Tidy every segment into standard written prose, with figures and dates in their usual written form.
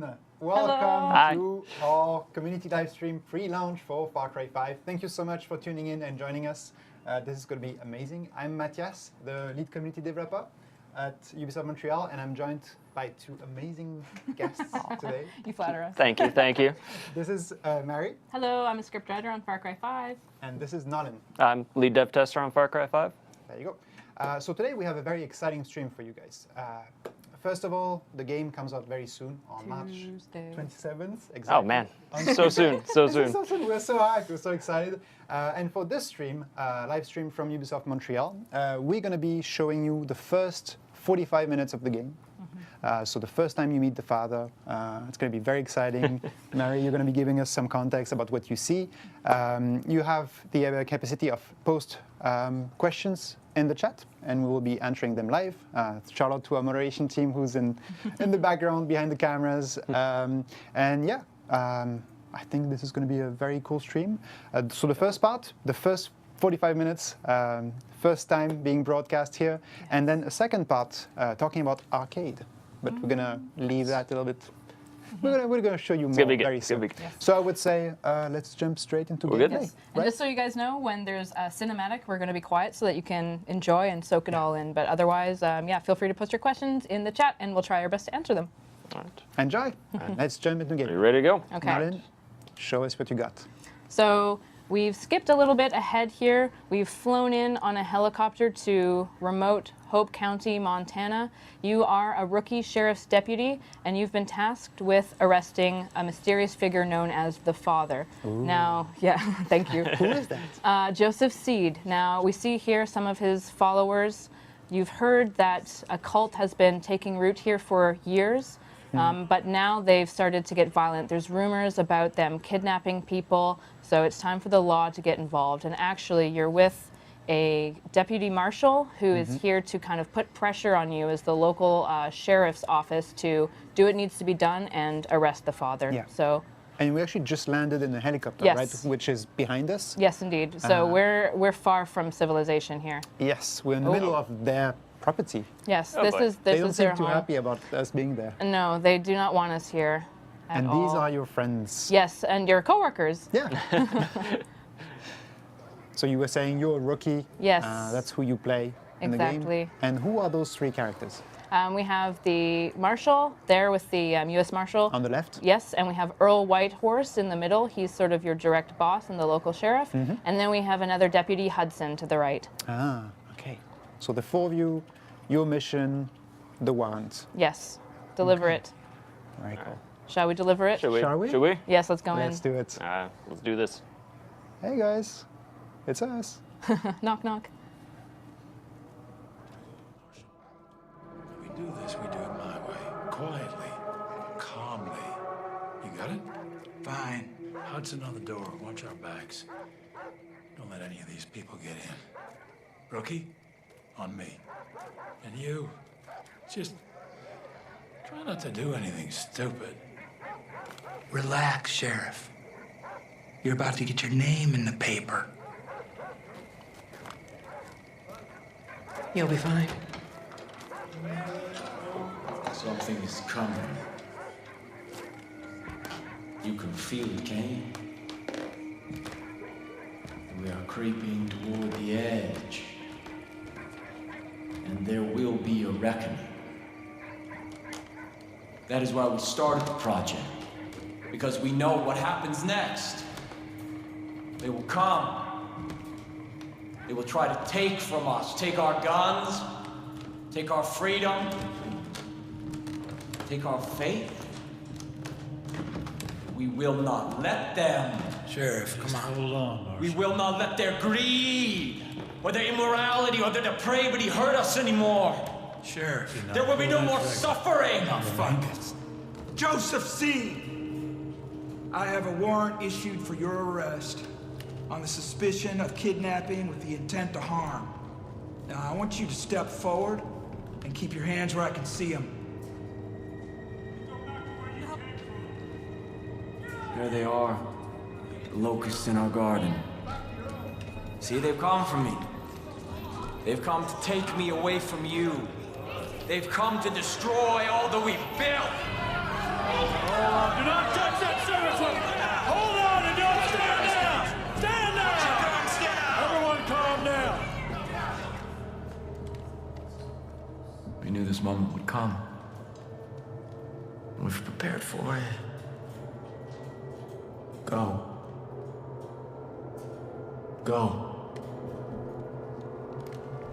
everyone! Welcome to our community live stream pre-launch for Far Cry 5. Thank you so much for tuning in and joining us. This is going to be amazing. I'm Matthias, the lead community developer at Ubisoft Montreal, and I'm joined by two amazing guests today. You flatter us. Thank you, thank you. This is Marri. Hello, I'm a scriptwriter on Far Cry 5. And this is Knadle. I'm lead dev tester on Far Cry 5. There you go. So today we have a very exciting stream for you guys. First of all, the game comes out very soon on March 27th. Exactly. Oh man, so soon, so soon. So soon. We're so hyped. We're so excited. And for this stream, live stream from Ubisoft Montreal, we're going to be showing you the first 45 minutes of the game. So the first time you meet the father, it's going to be very exciting. Marri, you're going to be giving us some context about what you see. You have the capacity of post questions in the chat, and we will be answering them live. Shout out to our moderation team who's in the background behind the cameras. And yeah, I think this is going to be a very cool stream. So the first part, the first 45 minutes, first time being broadcast here, and then a second part talking about arcade. But we're going to leave that a little bit. We're going to show you more very soon. Yes. So I would say let's jump straight into gameplay. Yes. And just so you guys know, when there's a cinematic, we're going to be quiet so that you can enjoy and soak it all in. But otherwise, yeah, feel free to post your questions in the chat, and we'll try our best to answer them. All right. Enjoy. Let's jump into game. Are you ready to go? Okay. Knadle, show us what you got. So we've skipped a little bit ahead here. We've flown in on a helicopter to remote Hope County, Montana. You are a rookie sheriff's deputy, and you've been tasked with arresting a mysterious figure known as the Father. Ooh. Now, yeah, thank you. Who is that? Joseph Seed. Now, we see here some of his followers. You've heard that a cult has been taking root here for years. But now they've started to get violent. There's rumors about them kidnapping people, so it's time for the law to get involved. And actually, you're with a deputy marshal who is here to kind of put pressure on you as the local sheriff's office to do what needs to be done and arrest the father. Yeah. So. And we actually just landed in a helicopter, Yes. right? Which is behind us. Yes, indeed. So we're far from civilization here. Yes, we're in the middle of their property. Yes, Oh, this boy. is They this don't is their seem too home. happy about us being there. No, they do not want us here at And all. these are your friends. Yes, and your coworkers. Yeah. So you were saying you're a rookie. Yes. That's who you play in the game. Exactly. And who are those three characters? We have the Marshal there with the U.S. Marshal. On the left? Yes, and we have Earl Whitehorse in the middle. He's sort of your direct boss and the local sheriff. And then we have another Deputy Hudson to the right. Ah, okay. So the four of you, your mission, the warrant. Yes, deliver it. Very cool. Shall we deliver it? Shall we? Shall we? Should we? Yes, let's go Let's do it. Let's do this. Hey guys, it's us. in. Knock, knock. We do this, we do it my way. Quietly. Calmly. You got it? Fine. Hudson on the door. Watch our backs. Don't let any of these people get in. Rookie, on me. And you, just try not to do anything stupid. Relax, Sheriff. You're about to get your name in the paper. You'll be fine. Something is coming. You can feel it, can you? We are creeping toward the edge. And there will be a reckoning. That is why we started the project. Because we know what happens next. They will come. They will try to take from us. Take our guns. Take our freedom. Take our faith. We will not let them. Sheriff, come on. Hold on, Marshal. We will not let their greed, or their immorality, or their depravity hurt us anymore. Sheriff. There will be no more suffering. Fuck it. Joseph C. I have a warrant issued for your arrest on the suspicion of kidnapping with the intent to harm. Now, I want you to step forward and keep your hands where I can see them. There they are, the locusts in our garden. See, they've come for me. They've come to take me away from you. They've come to destroy all that we've built. Do not touch that service weapon! Hold on and don't stand down! Stand down! Everyone calm down! We knew this moment would come. We've prepared for it. Go. Go.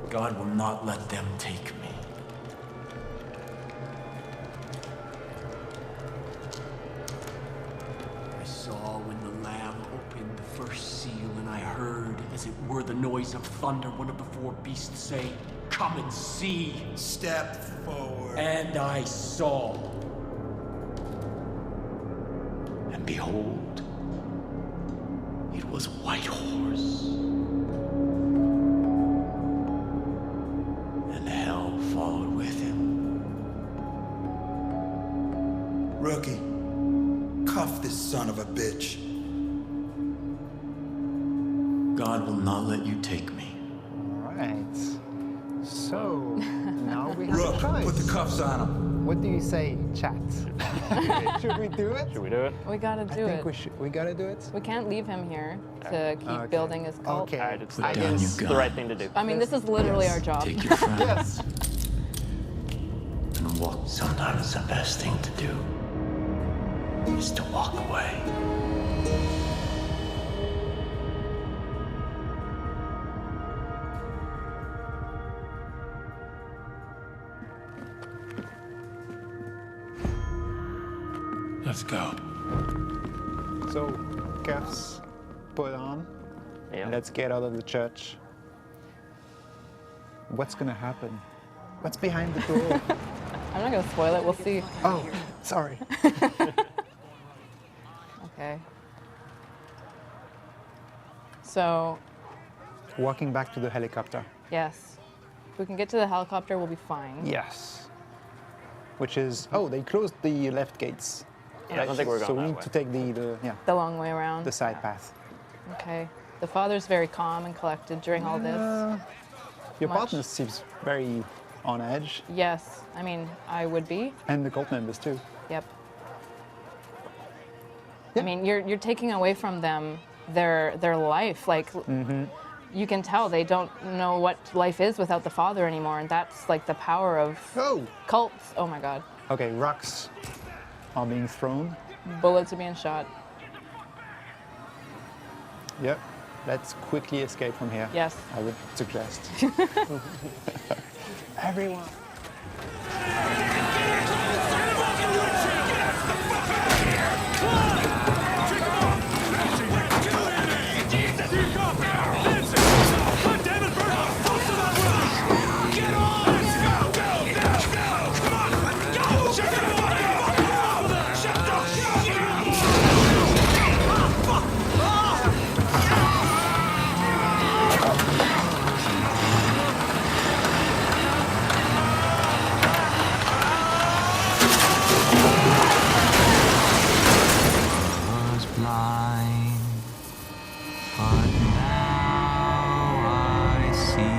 God will not let them take me. I saw when the Lamb opened the first seal, and I heard, as it were the noise of thunder, one of the four beasts say, "Come and see." Step forward. And I saw. And behold, it was a white horse. And hell followed with him. Rookie, cuff this son of a bitch. God will not let you take me. All right. So now we have Rook, a choice. put the cuffs on him. What do you say, chat? Should we do it? Should we do it? We gotta I do think it. we should. We gotta do it. We can't leave him here to keep Okay. building his cult. Okay. Alright, it's I down guess. your the right thing to do. I mean, this is literally our job. Take your friend Yes. and walk. Sometimes the best thing to do is to walk away. Let's go. So, cuffs put on. Yeah. Let's get out of the church. What's gonna happen? What's behind the door? I'm not gonna spoil it. We'll see. Oh, sorry. Okay. So, Walking back to the helicopter. yes. If we can get to the helicopter, we'll be fine. Yes. Which is, oh, they closed the left gates. Yeah, I don't think we're So going we that need way. to take the The long way around. the side path. Okay. The father's very calm and collected during all this. Your Much. partner seems very on edge, Yes. I mean, I would be. and the cult members too. Yep. Yeah. I mean, you're taking away from them their life. Like, you can tell they don't know what life is without the father anymore, and that's like the power of Oh. cults. Oh my God. Okay, rocks are being thrown. Bullets are being shot. Yep. Let's quickly escape from here. Yes. I would suggest. Everyone. Was blind, but now I see.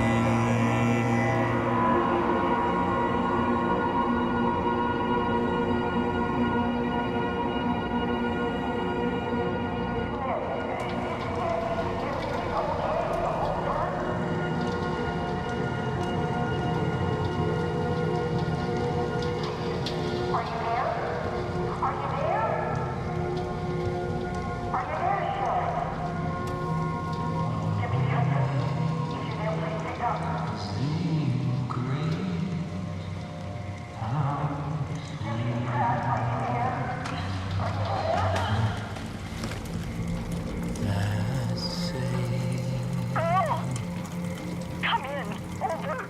Come in. Over.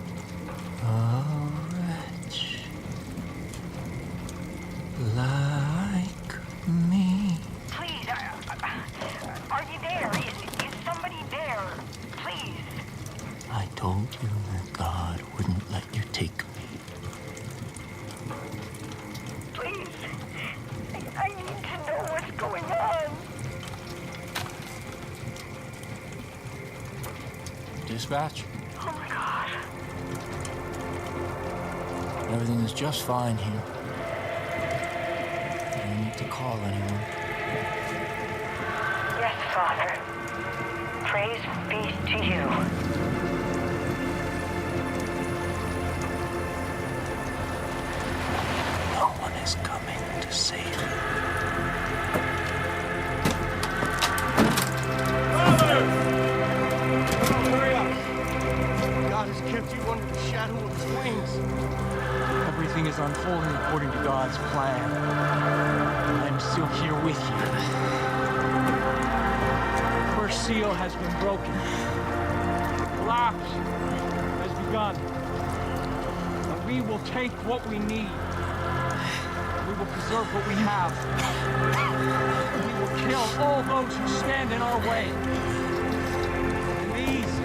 Like me. Please. Are you there? Is somebody there? Please. I told you that God wouldn't let you take me. Please. I need to know what's going on. Dispatch, Oh my God. everything is just fine here. to call anyone. Yes, Father. Praise be to you. No one is coming to save you. Hurry up! God has kept you under the shadow of his wings. Everything is unfolding according to God's plan. I'm still here with you. First seal has been broken. The launch has begun. And we will take what we need. We will preserve what we have. We will kill all those who stand in our way. And these,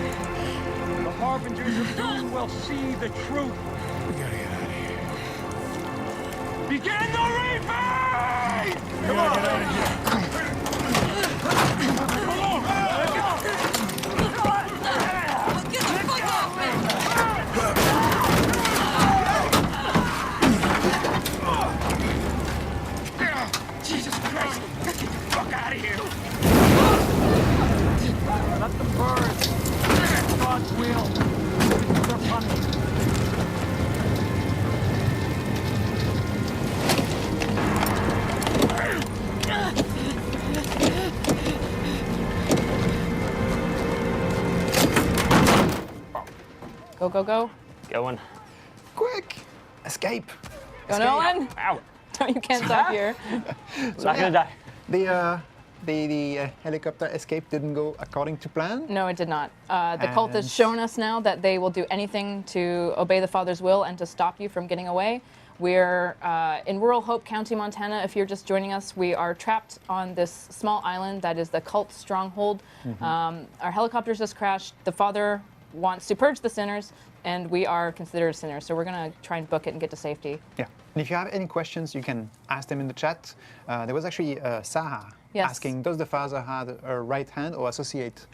the harbingers of doom, will see the truth. We gotta get out of here. Begin the reaping! Come on! Get out of here. Jesus Christ! Get the fuck out of here! Let them burn. It's God's will. They're punished. Go, go, go. Going. Quick! Escape! Go, Nolan. Ow. No, you can't stop here. I'm not gonna die. The helicopter escape didn't go according to plan. No, it did not. The cult has And- shown us now that they will do anything to obey the Father's will and to stop you from getting away. We're in rural Hope County, Montana. If you're just joining us, we are trapped on this small island that is the cult stronghold. Our helicopters just crashed. The Father wants to purge the sinners, and we are considered sinners. So we're going to try and book it and get to safety. Yeah. And if you have any questions, you can ask them in the chat. There was actually Sarah Yes. asking, does the Father have a right hand or associate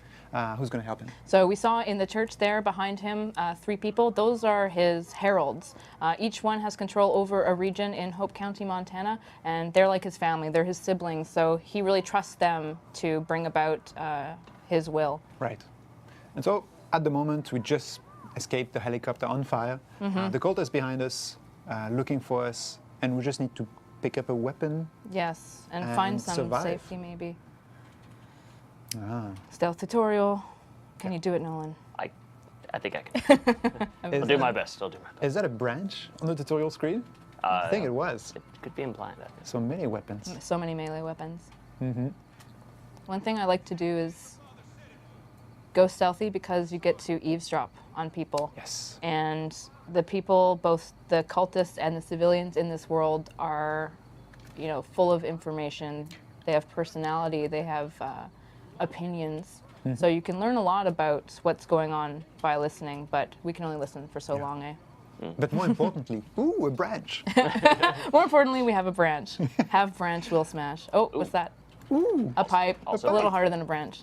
who's going to help him? So we saw in the church there behind him 3 people. Those are his heralds. Each one has control over a region in Hope County, Montana, and they're like his family. They're his siblings. So he really trusts them to bring about his will. Right. And so at the moment, we just escaped the helicopter on fire. The cult is behind us, looking for us, and we just need to pick up a weapon. Yes, and And find some survive. safety maybe. Ah. Stealth tutorial. Can you do it, Nolan? I think I can. I'll Is do that- my best. I'll do my best. Is that a branch on the tutorial screen? I think it was. It could be implied. I think. So many weapons. So many melee weapons. One thing I like to do is go stealthy because you get to eavesdrop on people. Yes. And the people, both the cultists and the civilians in this world, are, full of information. They have personality. They have opinions. So you can learn a lot about what's going on by listening, but we can only listen for so long, eh? But more importantly, ooh, a branch. More importantly, we have a branch. Have branch, will smash. Oh, what's that? Ooh. A pipe. Also a little pipe. harder than a branch.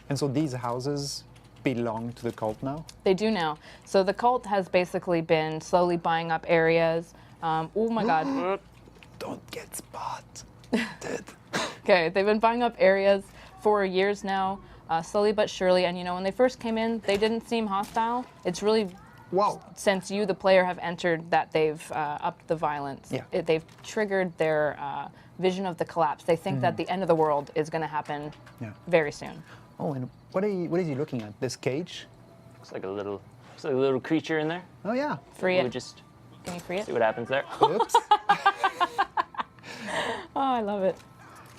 And so these houses belong to the cult now? They do now. So the cult has basically been slowly buying up areas. Oh my God. Don't get spotted. Okay, they've been buying up areas for years now, slowly but surely. And when they first came in, they didn't seem hostile. It's really Wow. since you, the player, have entered that they've upped the violence. Yeah. They've triggered their vision of the collapse. They think that the end of the world is going to happen Yeah. very soon. Oh, and what is he looking at? This cage? Looks like a little creature in there. Oh, yeah. Free We'll it. just Can you free it? see what happens there. Oops. Oh, I love it.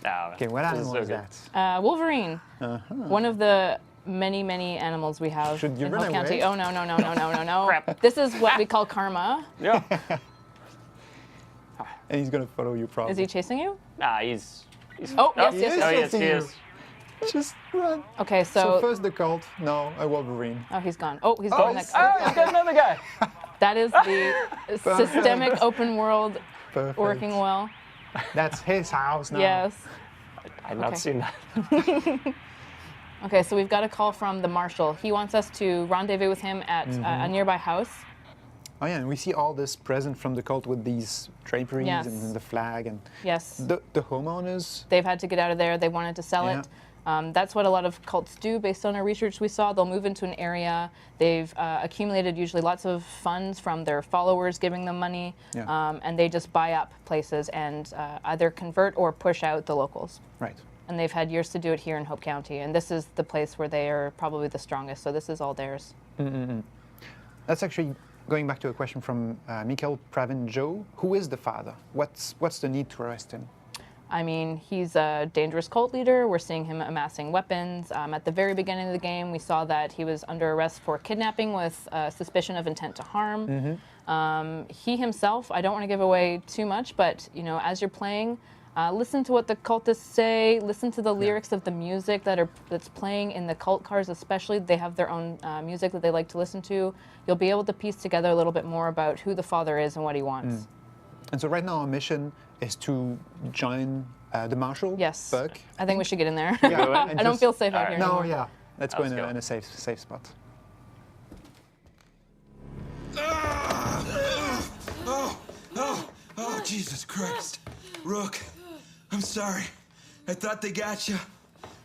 No, Okay, what this is animal so is good. that? Wolverine. One of the many, many animals we have Should you in run Hope County. away? Oh, no, no, no, no, no, no, no. Crap. This is what we call karma. Yeah. And he's going to follow you probably. Is he chasing you? Nah, he's. Oh, yes, he yes, is yes. Oh, yes, chasing he you. is. Just run. Okay, So so, first the cult, now a Wolverine. oh, he's gone. Oh, he's going next. Oh, he's got another guy. That is the systemic open world Perfect. working well. That's his house now. Yes. I've not Okay. seen that. Okay, so we've got a call from the marshal. He wants us to rendezvous with him at a nearby house. Oh yeah, and we see all this present from the cult with these draperies Yes. and the flag and Yes. the homeowners. They've had to get out of there. They wanted to sell Yeah. it. That's what a lot of cults do based on our research we saw. They'll move into an area. They've accumulated usually lots of funds from their followers giving them money. Yeah. And they just buy up places and either convert or push out the locals. Right. And they've had years to do it here in Hope County. And this is the place where they are probably the strongest. So this is all theirs. That's actually going back to a question from Mikhail Pravin Joe. Who is the father? What's the need to arrest him? I mean, he's a dangerous cult leader. We're seeing him amassing weapons. At the very beginning of the game, we saw that he was under arrest for kidnapping with suspicion of intent to harm. He himself, I don't want to give away too much, but you know, as you're playing, listen to what the cultists say. Listen to the lyrics of the music that's playing in the cult cars, especially. They have their own music that they like to listen to. You'll be able to piece together a little bit more about who the father is and what he wants. And so right now our mission is to join the marshal. Yes. Buck. I think we should get in there. Yeah, I don't feel safe out here No, anymore. yeah. Let's go Let's go. in a safe spot. Oh, Jesus Christ. Rook, I'm sorry. I thought they got you.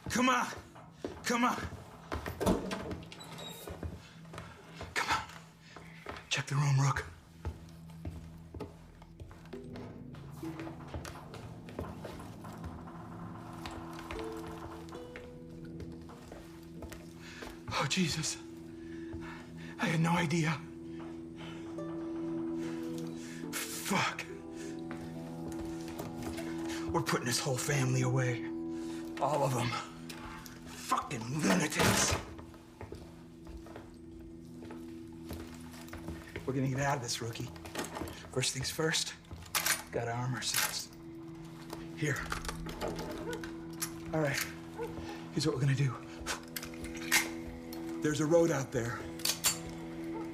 Come on. Come on. Come on. Check the room, Rook. Oh, Jesus. I had no idea. Fuck. We're putting this whole family away. All of them. Fucking lunatics. We're gonna get out of this, rookie. First things first, gotta arm ourselves. Here. All right, here's what we're gonna do. There's a road out there.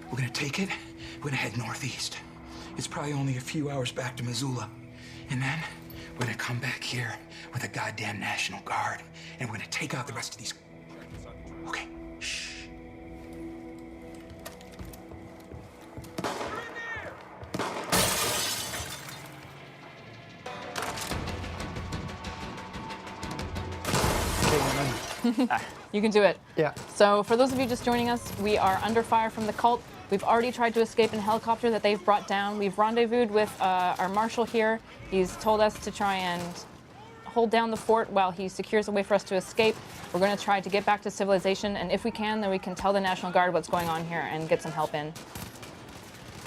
We're gonna take it, we're gonna head northeast. It's probably only a few hours back to Missoula. And then we're gonna come back here with a goddamn National Guard, and we're gonna take out the rest of these. Okay, shh. You can do it. Yeah. So for those of you just joining us, we are under fire from the cult. We've already tried to escape in a helicopter that they've brought down. We've rendezvoused with our marshal here. He's told us to try and hold down the fort while he secures a way for us to escape. We're going to try to get back to civilization, and if we can, then we can tell the National Guard what's going on here and get some help in.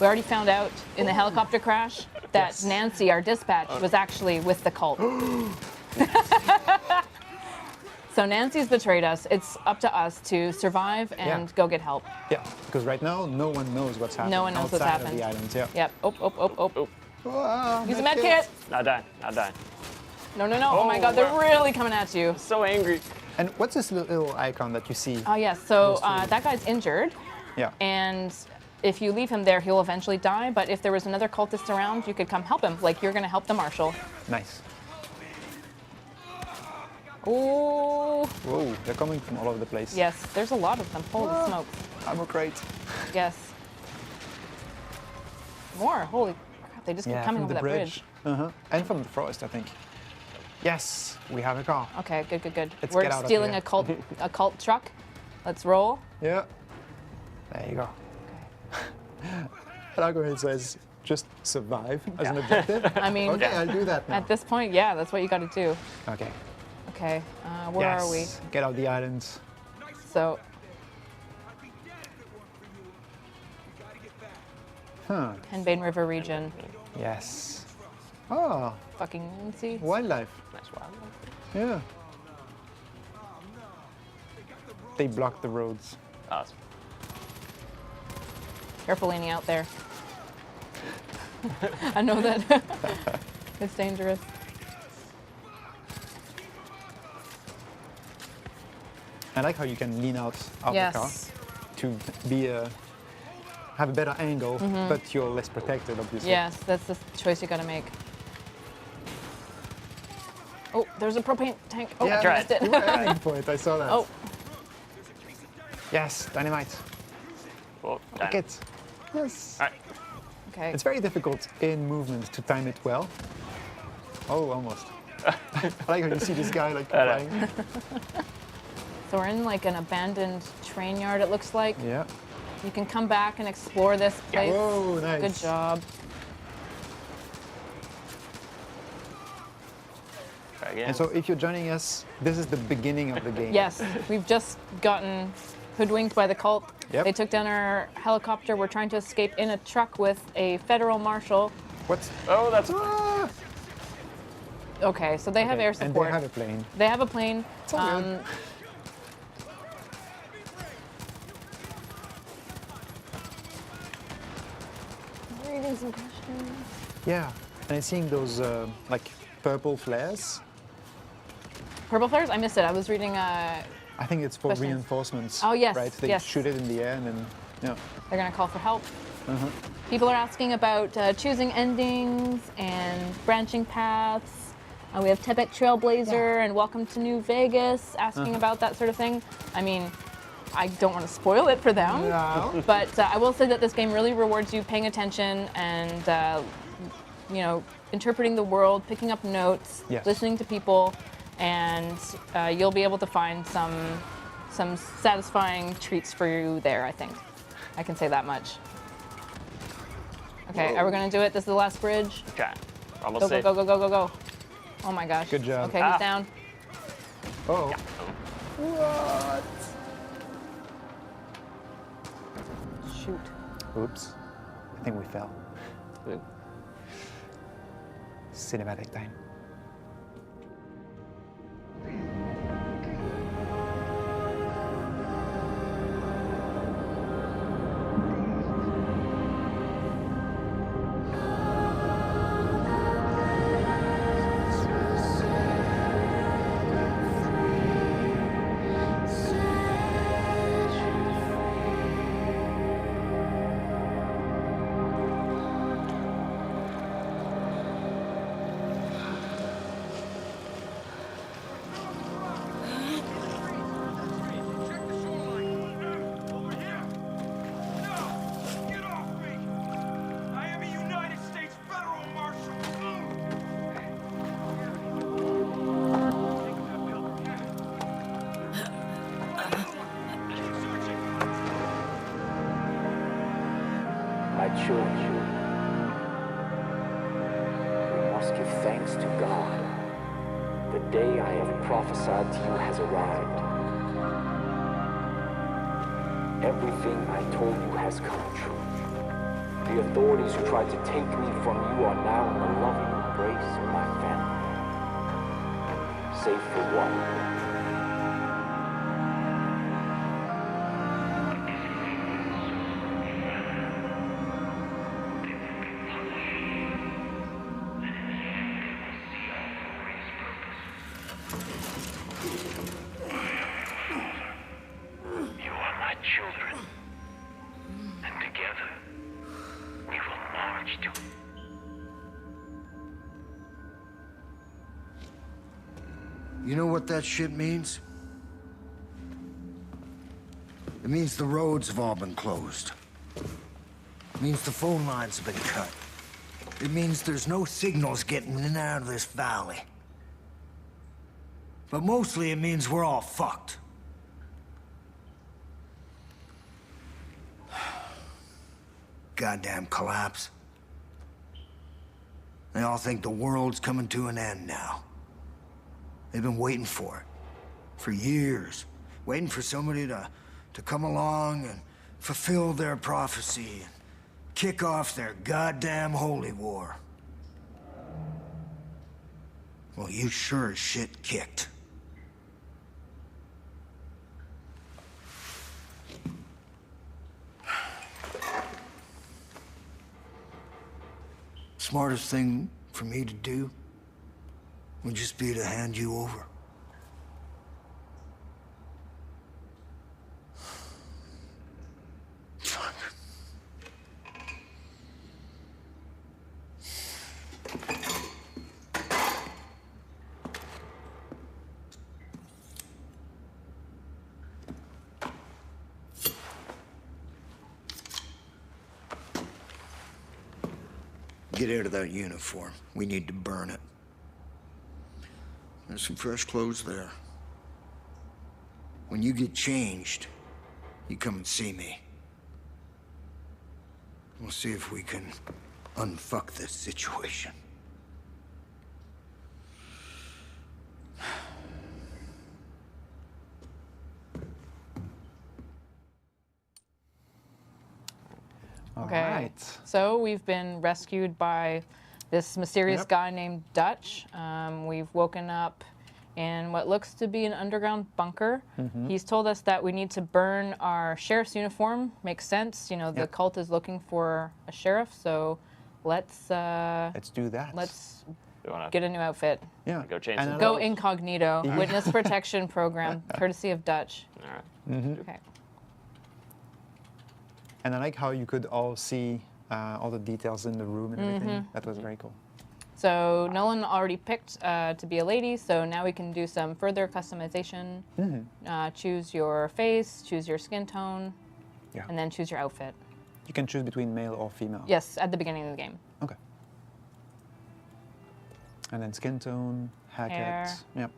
We already found out in the helicopter crash that Nancy, our dispatch, was actually with the cult. So Nancy's betrayed us. It's up to us to survive and go get help. Yeah, because right now no one knows what's happening. No one knows what's outside of happened. the islands. Yeah. Yep. Oh. Wow, Use a med kit. Not dying, not dying. No. Oh my God, they're really coming at you. So angry. And what's this little icon that you see? Oh yes. So that guy's injured, Yeah. and if you leave him there, he'll eventually die. But if there was another cultist around, you could come help him. Like you're gonna help the marshal. Nice. Ooh. Whoa, they're coming from all over the place. Yes. There's a lot of them. Holy smokes. Ammo crate. Yes. More. Holy crap! They just keep coming from over the that bridge. And from the forest, I think. Yes, we have a car. Okay. Good. Let's We're get out of stealing here. a cult truck. Let's roll. Yeah. There you go. I like when it says just survive as an objective. I mean, Okay, I'll do that now. at this point, yeah, that's what you got to do. Okay. Okay. Where are we? Yes, get out the islands. So. Huh. Henbane River region. Yes. Oh, Fucking Nancy. wildlife. Nice wildlife. Yeah. They block the roads. Awesome. Careful leaning out there. I know that it's dangerous. I like how you can lean out of the car Yes. to be have a better angle, but you're less protected, obviously. Yes, that's the choice you got to make. Oh, there's a propane tank. Oh, Yeah, I missed it. you were aiming for it. I saw that. Oh, Yes, dynamite. Well, Like done. it. Yes. All right. Okay. It's very difficult in movement to time it well. Oh, almost. I like how you see this guy like flying. So we're in like an abandoned train yard, it looks like. Yeah. You can come back and explore this place. Whoa, nice. Good job. Try again. And so if you're joining us, this is the beginning of the game. Yes, we've just gotten hoodwinked by the cult. Yep. They took down our helicopter. We're trying to escape in a truck with a federal marshal. What's... Oh, that's Ah! Okay, so they have Okay, air and support. they have a plane. They have a plane. It's all good. Reading some questions. Yeah, and I'm seeing those like purple flares. Purple flares? I missed it. I was reading. I think it's for Questions. reinforcements. Oh, yes, Right? They yes. shoot it in the air and then, yeah. They're going to call for help. People are asking about choosing endings and branching paths. We have Tibet Trailblazer and Welcome to New Vegas asking about that sort of thing. I mean, I don't want to spoil it for them, No. but I will say that this game really rewards you paying attention and, you know, interpreting the world, picking up notes, Yes. listening to people, and you'll be able to find some satisfying treats for you there, I think. I can say that much. Okay, are we gonna do it? This is the last bridge. okay. We're almost Go, safe. go, go, go, go, go, go. Oh my gosh. Good job. Okay, Ah. he's down. Oh. What? Shoot. Oops. I think we fell. Good. Cinematic time. Check the shoreline. Over here. No! Get off me! I am a United States federal marshal. My children, we must give thanks to God. The day I have prophesied to you has arrived. Everything I told you has come true. The authorities who tried to take me from you are now in the loving embrace of my family. Save for one. You are my children. And together, we will march to... You know what that shit means? It means the roads have all been closed. It means the phone lines have been cut. It means there's no signals getting in and out of this valley. But mostly it means we're all fucked. Goddamn collapse. They all think the world's coming to an end now. They've been waiting for it. For years. Waiting for somebody to come along and fulfill their prophecy. And kick off their goddamn holy war. Well, you sure as shit kicked. Smartest thing for me to do would just be to hand you over. Fuck. get out of that uniform. We need to burn it. There's some fresh clothes there. When you get changed, you come and see me. We'll see if we can unfuck this situation. Okay. Right. So we've been rescued by this mysterious guy named Dutch. We've woken up in what looks to be an underground bunker. He's told us that we need to burn our sheriff's uniform. Makes sense. You know, the cult is looking for a sheriff, so let's do that. Let's You wanna get a new outfit. Yeah. go change some Go clothes? incognito. Witness protection program, courtesy of Dutch. All right. Okay. And I like how you could all see all the details in the room and everything. That was very cool. So Nolan already picked to be a lady, so now we can do some further customization. Choose your face, choose your skin tone, and then choose your outfit. You can choose between male or female. Yes, at the beginning of the game. Okay. And then skin tone, haircut. Hair. Yep.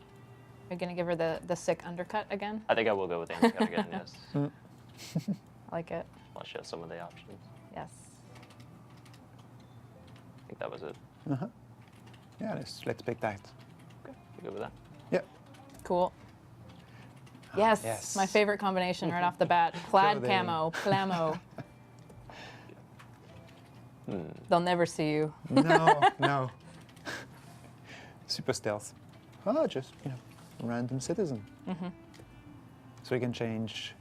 Are you gonna give her the sick undercut again? I think I will go with the undercut again, yes. I like it. I'll show some of the options. Yes. I think that was it. Yeah, let's pick that. Okay, you good with that? Yep. Cool. Yes, yes. my favorite combination right off the bat. Plaid Clothing. camo, plamo. They'll never see you. No, no. Super stealth. Oh, just, random citizen. So you can change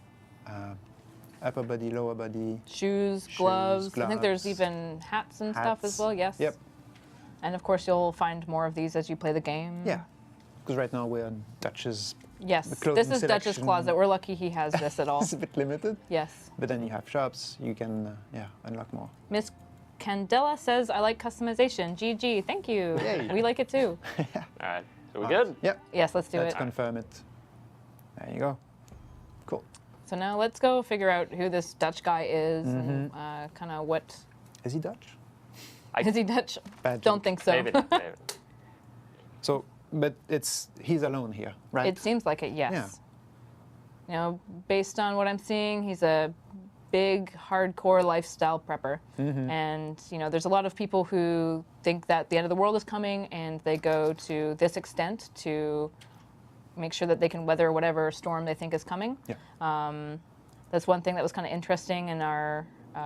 upper body, lower body. Shoes, Shoes, gloves. I think there's gloves, even hats and stuff as hats. well, yes. Yep. And of course you'll find more of these as you play the game. Yeah. Because right now we're on Dutch's. Yes, the clothing this is Dutch's selection. closet. We're lucky he has this at all. It's a bit limited. Yes. But then you have shops, you can, unlock more. Miss Candela says, I like customization. GG, thank you. Yay. We like it too. All right, so we good? Yep. Yes, let's do Let's it. confirm it. There you go. Cool. So now let's go figure out who this Dutch guy is and kind of what... Is he Dutch? Is he Dutch? Bad Don't joke. think so. Maybe, maybe. So, but he's alone here, right? It seems like it, yes. Yeah. You know, based on what I'm seeing, he's a big, hardcore lifestyle prepper. And, there's a lot of people who think that the end of the world is coming and they go to this extent to make sure that they can weather whatever storm they think is coming. Yeah. That's one thing that was kind of interesting in our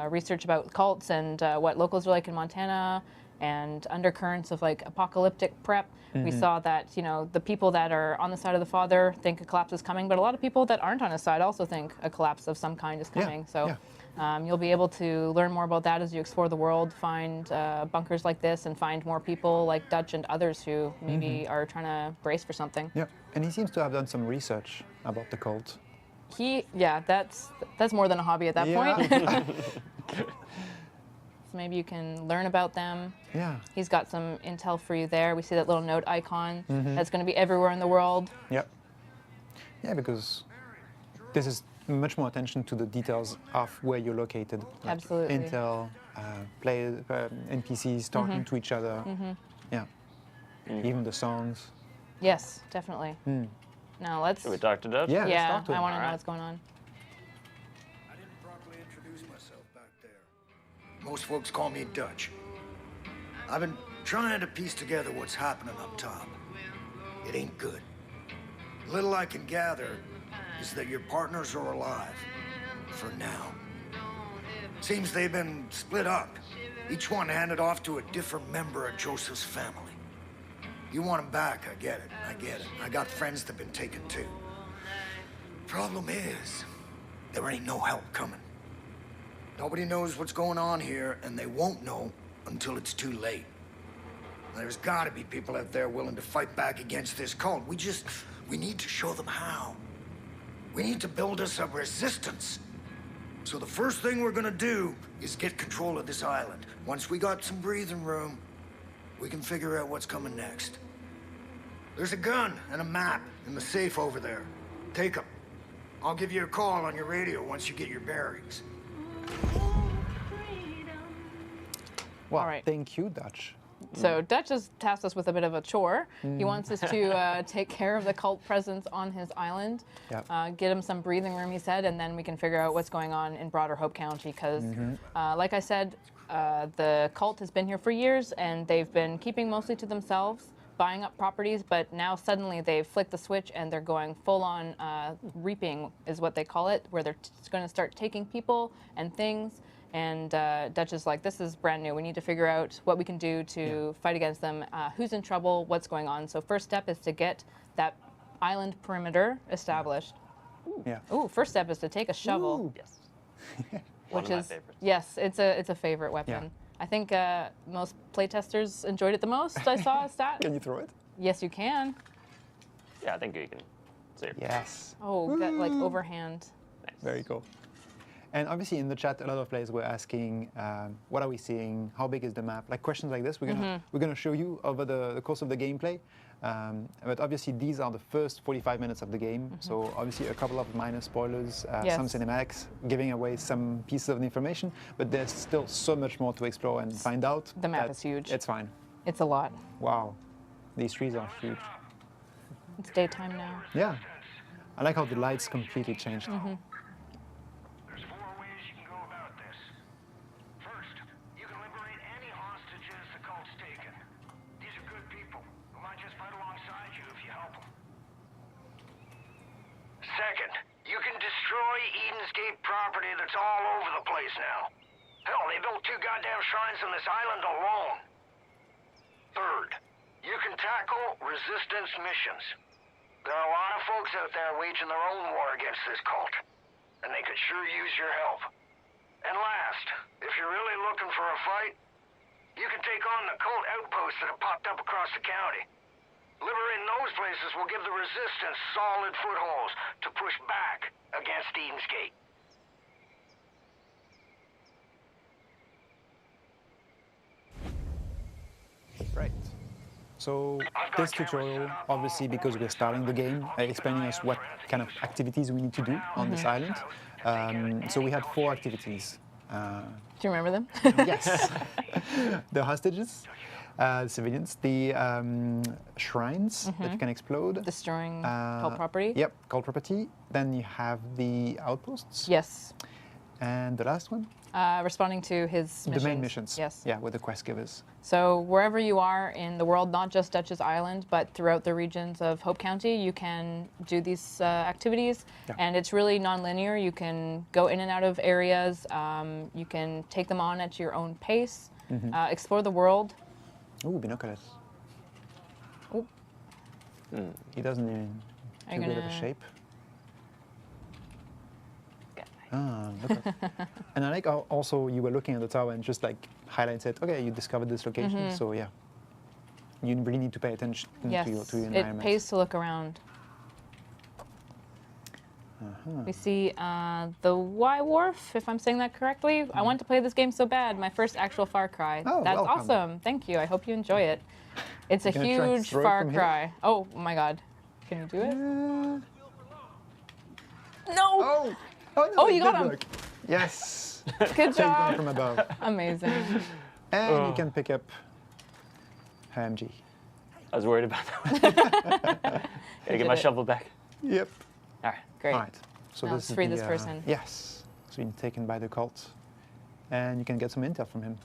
research about cults and what locals are like in Montana and undercurrents of like apocalyptic prep. We saw that, the people that are on the side of the Father think a collapse is coming, but a lot of people that aren't on his side also think a collapse of some kind is coming. So you'll be able to learn more about that as you explore the world, find bunkers like this, and find more people like Dutch and others who maybe are trying to brace for something. Yeah, and he seems to have done some research about the cult. That's more than a hobby at that point. So maybe you can learn about them. Yeah. He's got some intel for you there. We see that little note icon. That's going to be everywhere in the world. Yep. Yeah, because this is much more attention to the details of where you're located. Like Absolutely. Intel, NPCs talking to each other. Yeah. Even the songs. Yes, definitely. Now let's... Should we talk to Dutch? Yeah, let's Yeah, talk to him. I want to know Alright. what's going on. I didn't properly introduce myself back there. Most folks call me Dutch. I've been trying to piece together what's happening up top. It ain't good. Little I can gather is that your partners are alive. For now. Seems they've been split up. Each one handed off to a different member of Joseph's family. You want them back, I get it. I got friends that've been taken too. Problem is, there ain't no help coming. Nobody knows what's going on here, and they won't know until it's too late. There's gotta be people out there willing to fight back against this cult. We need to show them how. We need to build us a resistance. So the first thing we're gonna do is get control of this island. Once we got some breathing room, we can figure out what's coming next. There's a gun and a map in the safe over there. Take them. I'll give you a call on your radio once you get your bearings. Well, All right. thank you, Dutch. So Dutch has tasked us with a bit of a chore. He wants us to take care of the cult presence on his island, Yep. get him some breathing room, he said, and then we can figure out what's going on in broader Hope County. Because, like I said, the cult has been here for years, and they've been keeping mostly to themselves, buying up properties, but now suddenly they've flicked the switch and they're going full-on reaping, is what they call it, where they're going to start taking people and things. And Dutch is like, this is brand new. We need to figure out what we can do to fight against them, who's in trouble, what's going on. So first step is to get that island perimeter established. Yeah. Ooh, first step is to take a shovel. Yes. Which One of my is, favorites. yes, it's a favorite weapon. Yeah. I think most playtesters enjoyed it the most. I saw a stat. Can you throw it? Yes, you can. Yeah, I think you can save. Yes. Oh, that like overhand. Nice. Very cool. And obviously in the chat, a lot of players were asking, what are we seeing? How big is the map? Like questions like this, we're gonna show you over the course of the gameplay. But obviously these are the first 45 minutes of the game. So obviously a couple of minor spoilers, some cinematics, giving away some pieces of information. But there's still so much more to explore and find out. The map that is huge. It's fine. It's a lot. Wow. These trees are huge. It's daytime now. Yeah. I like how the lights completely changed. There's 4 ways you can go about this. First, you can liberate any hostages the cult's taken. These are good people who might just fight alongside you if you help them. Second, you can destroy Eden's Gate property that's all over the place now. Hell, they built 2 goddamn shrines on this island alone. Third, you can tackle resistance missions. There are a lot of folks out there waging their own war against this cult, and they could sure use your help. And last, if you're really looking for a fight, you can take on the cult outposts that have popped up across the county. Liberating those places will give the resistance solid footholds to push back against Eden's Gate. Right. So this tutorial, obviously because we're starting the game, explaining us what kind of activities we need to do on this island. So we had 4 activities. Do you remember them? Yes. The hostages, civilians, the shrines that you can explode. Destroying cult property? Yep, cult property. Then you have the outposts. Yes. And the last one? Responding to his missions. The main missions. Yes. Yeah, with the quest givers. So wherever you are in the world, not just Dutch's Island, but throughout the regions of Hope County, you can do these activities. Yeah. And it's really non-linear. You can go in and out of areas. You can take them on at your own pace. Explore the world. Ooh, binoculars. Ooh. He doesn't even Are you too good of a gonna- shape. Ah, okay. And I like how also you were looking at the tower and just like highlighted, okay, you discovered this location, so yeah. You really need to pay attention Yes, to your it environment. pays to look around. We see the Y Wharf, if I'm saying that correctly. I want to play this game so bad. My first actual Far Cry. Oh, That's welcome. awesome. Thank you. I hope you enjoy it. It's a Gonna try and huge throw it Far from here? Cry. Oh my God. Can you do it? No! Oh! Oh, no, Oh, it you got did him. work. Yes! Good Take down job. from above. Amazing. And you can pick up HMG. I was worried about that one. Gotta get my it. shovel back. Yep. All right. Great. All right. So Now this let's is free the, this person. Yes. So being taken by the cult. And you can get some intel from him.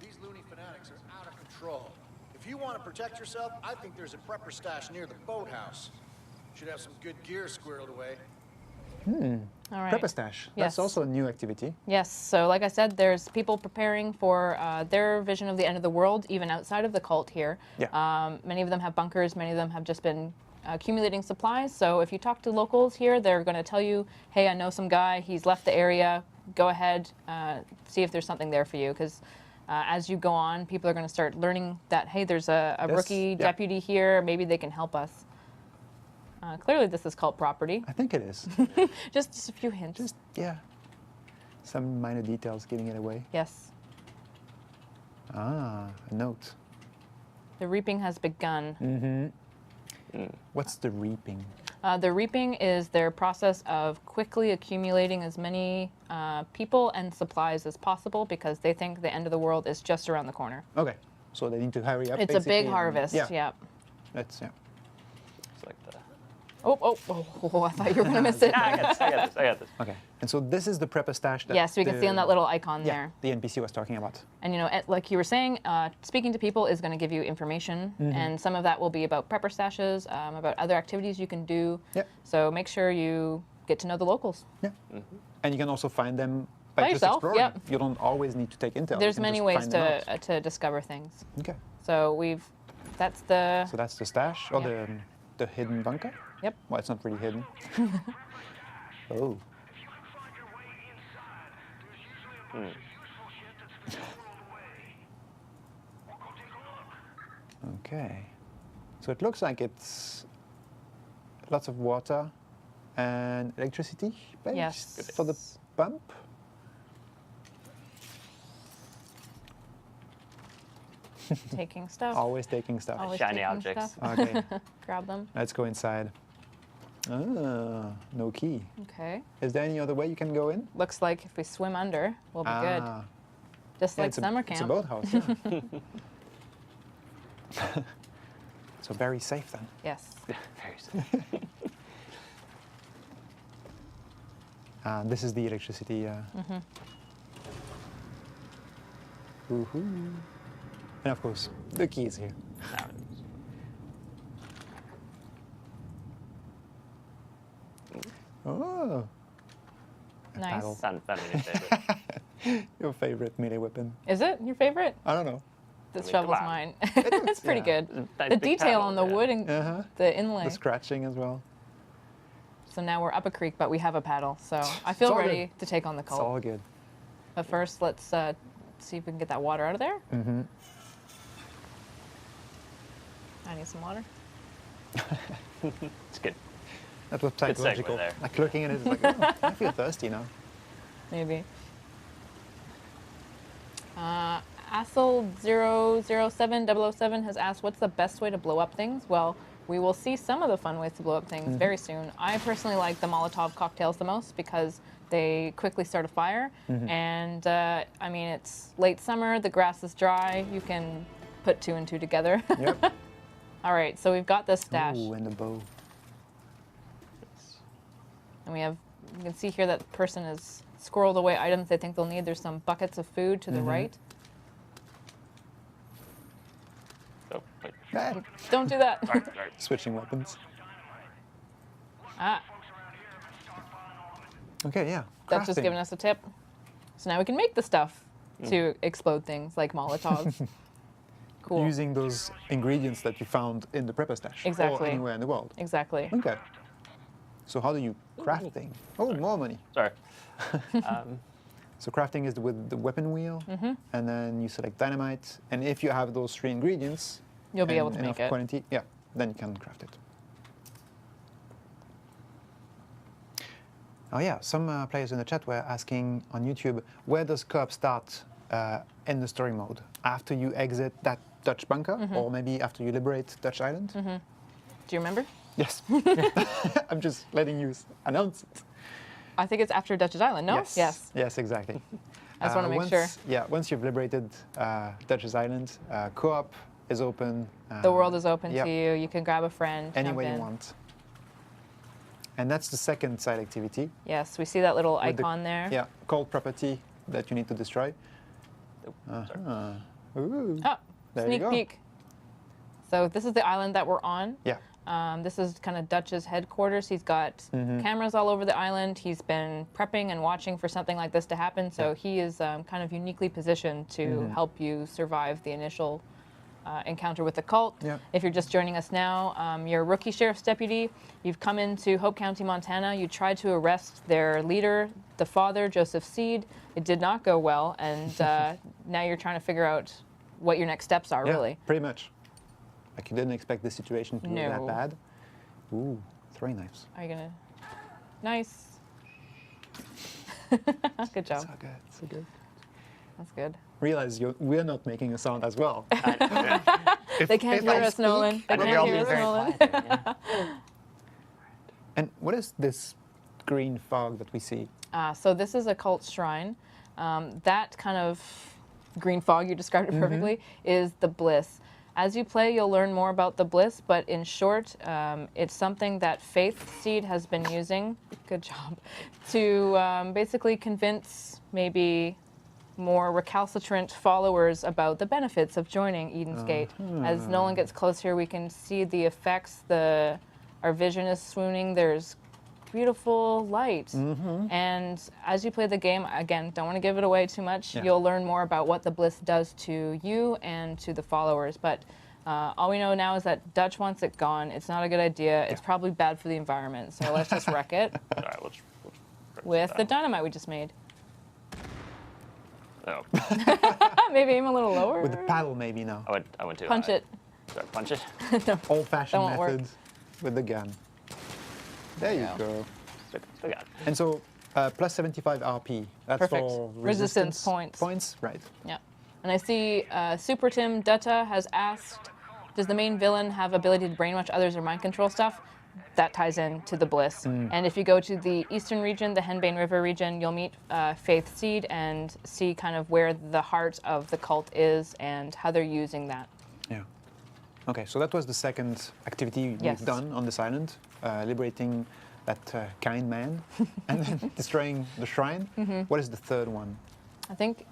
These loony fanatics are out of control. If you want to protect yourself, I think there's a prepper stash near the boathouse. Should have some good gear squirreled away. All right. Prepper stash. Yes. That's also a new activity. Yes, so like I said, there's people preparing for their vision of the end of the world, even outside of the cult here. Yeah. Many of them have bunkers, many of them have just been accumulating supplies. So if you talk to locals here, they're going to tell you, hey, I know some guy, he's left the area, go ahead, see if there's something there for you. Because as you go on, people are going to start learning that, hey, there's a This- rookie yeah. deputy here, maybe they can help us. Clearly this is cult property. I think it is. Just a few hints. Just, yeah. Some minor details giving it away. Yes. Ah, a note. The reaping has begun. What's the reaping? The reaping is their process of quickly accumulating as many people and supplies as possible because they think the end of the world is just around the corner. Okay. So they need to hurry up. It's a big basically, and- harvest. Yeah. Yep. That's It's like the. Oh, I thought you were going to miss it. I got this. Okay. And so this is the prepper stash. That Yes, we can see on that little icon there. The NPC was talking about. And like you were saying, speaking to people is going to give you information, and some of that will be about prepper stashes, about other activities you can do. Yep. So make sure you get to know the locals. Yeah. And you can also find them by, By just yourself, exploring. yep. You don't always need to take intel. There's you can many just ways find them out. to discover things. Okay. So that's the. So that's the stash or Yep. the hidden bunker. Yep. Well, it's not really hidden. Oh. Okay. So it looks like it's lots of water and electricity based Yes. for the pump. Taking stuff. Always taking stuff. Always Shiny taking objects. stuff. Okay. Grab them. Let's go inside. Ah, no key. Okay. Is there any other way you can go in? Looks like if we swim under, we'll be good. Ah, Just yeah, like summer It's a camp. boathouse, yeah. So very safe then. Yes. Very safe. This is the electricity. Woohoo. And of course, the key is here. Oh. A Nice. paddle. Found a new favorite. Your favorite melee weapon. Is it your favorite? I don't know. This mean, shovel's come on. mine. It's pretty yeah. good. Nice The big detail paddle, on the yeah. wood and the inlay. The scratching as well. So now we're up a creek, but we have a paddle. So I feel all ready good. to take on the It's cult. all good. But first, let's see if we can get that water out of there. Mm-hmm. I need some water. It's good. That was Good segue psychological. there. Like looking at it, it's like, oh, I feel thirsty now. Maybe. Assel007007 has asked, what's the best way to blow up things? Well, we will see some of the fun ways to blow up things very soon. I personally like the Molotov cocktails the most because they quickly start a fire. And I mean, it's late summer, the grass is dry, you can put 2 and 2 together. Yep. All right, so we've got this stash. Ooh, and the bow. And we have, you can see here that the person has squirreled away items they think they'll need. There's some buckets of food to the right. Oh, wait. Ah, Don't do that. Sorry. switching weapons. Ah, Okay, yeah. that's just crafting. giving us a tip. So now we can make the stuff to explode things like Molotovs. Cool. Using those ingredients that you found in the prepper stash. Exactly. Or anywhere in the world. Exactly. Okay. So how do you craft things? Oh, more money. Sorry. So crafting is with the weapon wheel, and then you select dynamite, and if you have those 3 ingredients, You'll be and able to enough make it. quantity, yeah, then you can craft it. Oh yeah, some players in the chat were asking on YouTube, where does co-op start in the story mode? After you exit that Dutch bunker, or maybe after you liberate Dutch Island? Do you remember? Yes. I'm just letting you announce it. I think it's after Dutchess Island, no? Yes. Yes, exactly. I just want to make sure. Yeah, once you've liberated Dutchess Island, co-op is open. The world is open yep. to you. You can grab a friend. Any jump way in. you want. And that's the second side activity. Yes, we see that little with the- icon there. Yeah, called property that you need to destroy. Ooh. Oh, There you sneak go. peek. So this is the island that we're on. Yeah. This is kind of Dutch's headquarters. He's got cameras all over the island. He's been prepping and watching for something like this to happen. So he is kind of uniquely positioned to help you survive the initial encounter with the cult. Yeah. If you're just joining us now, you're a rookie sheriff's deputy. You've come into Hope County, Montana. You tried to arrest their leader, the father, Joseph Seed. It did not go well, and now you're trying to figure out what your next steps are, Yeah, really. pretty much. Like you didn't expect this situation to be that No. bad. Ooh, throwing knives. Are you gonna? Nice. Good job. So good, so good. That's good. Realize we're not making a sound as well. They can't hear us, Nolan. They I think can't I'll hear be us, very Nolan. quiet, yeah. what is this green fog that we see? So this is a cult shrine. That kind of green fog, you described it perfectly, is the bliss. As you play, you'll learn more about the bliss, but in short, it's something that Faith Seed has been using, good job, to basically convince maybe more recalcitrant followers about the benefits of joining Eden's Gate. As Nolan gets closer, we can see the effects. Our vision is swooning. There's beautiful light. And as you play the game, again, don't want to give it away too much, you'll learn more about what the bliss does to you and to the followers. But all we know now is that Dutch wants it gone. It's not a good idea. It's probably bad for the environment. So let's just wreck it All right, let's with the dynamite we just made. Oh, Maybe aim a little lower. With the paddle, maybe now. I went too Punch high. it. Sorry, punch it. Old-fashioned That won't work. methods with the gun. There you go. Look at it. And so, plus 75 RP. That's Perfect. for Resistance points. Points, right. Yeah. And I see Super Tim Dutta has asked, does the main villain have ability to brainwash others or mind control stuff? That ties in to the bliss. And if you go to the eastern region, the Henbane River region, you'll meet Faith Seed and see kind of where the heart of the cult is and how they're using that. Yeah. Okay, so that was the second activity Yes. we've done on this island, liberating that kind man and then destroying the shrine. What is the third one? I think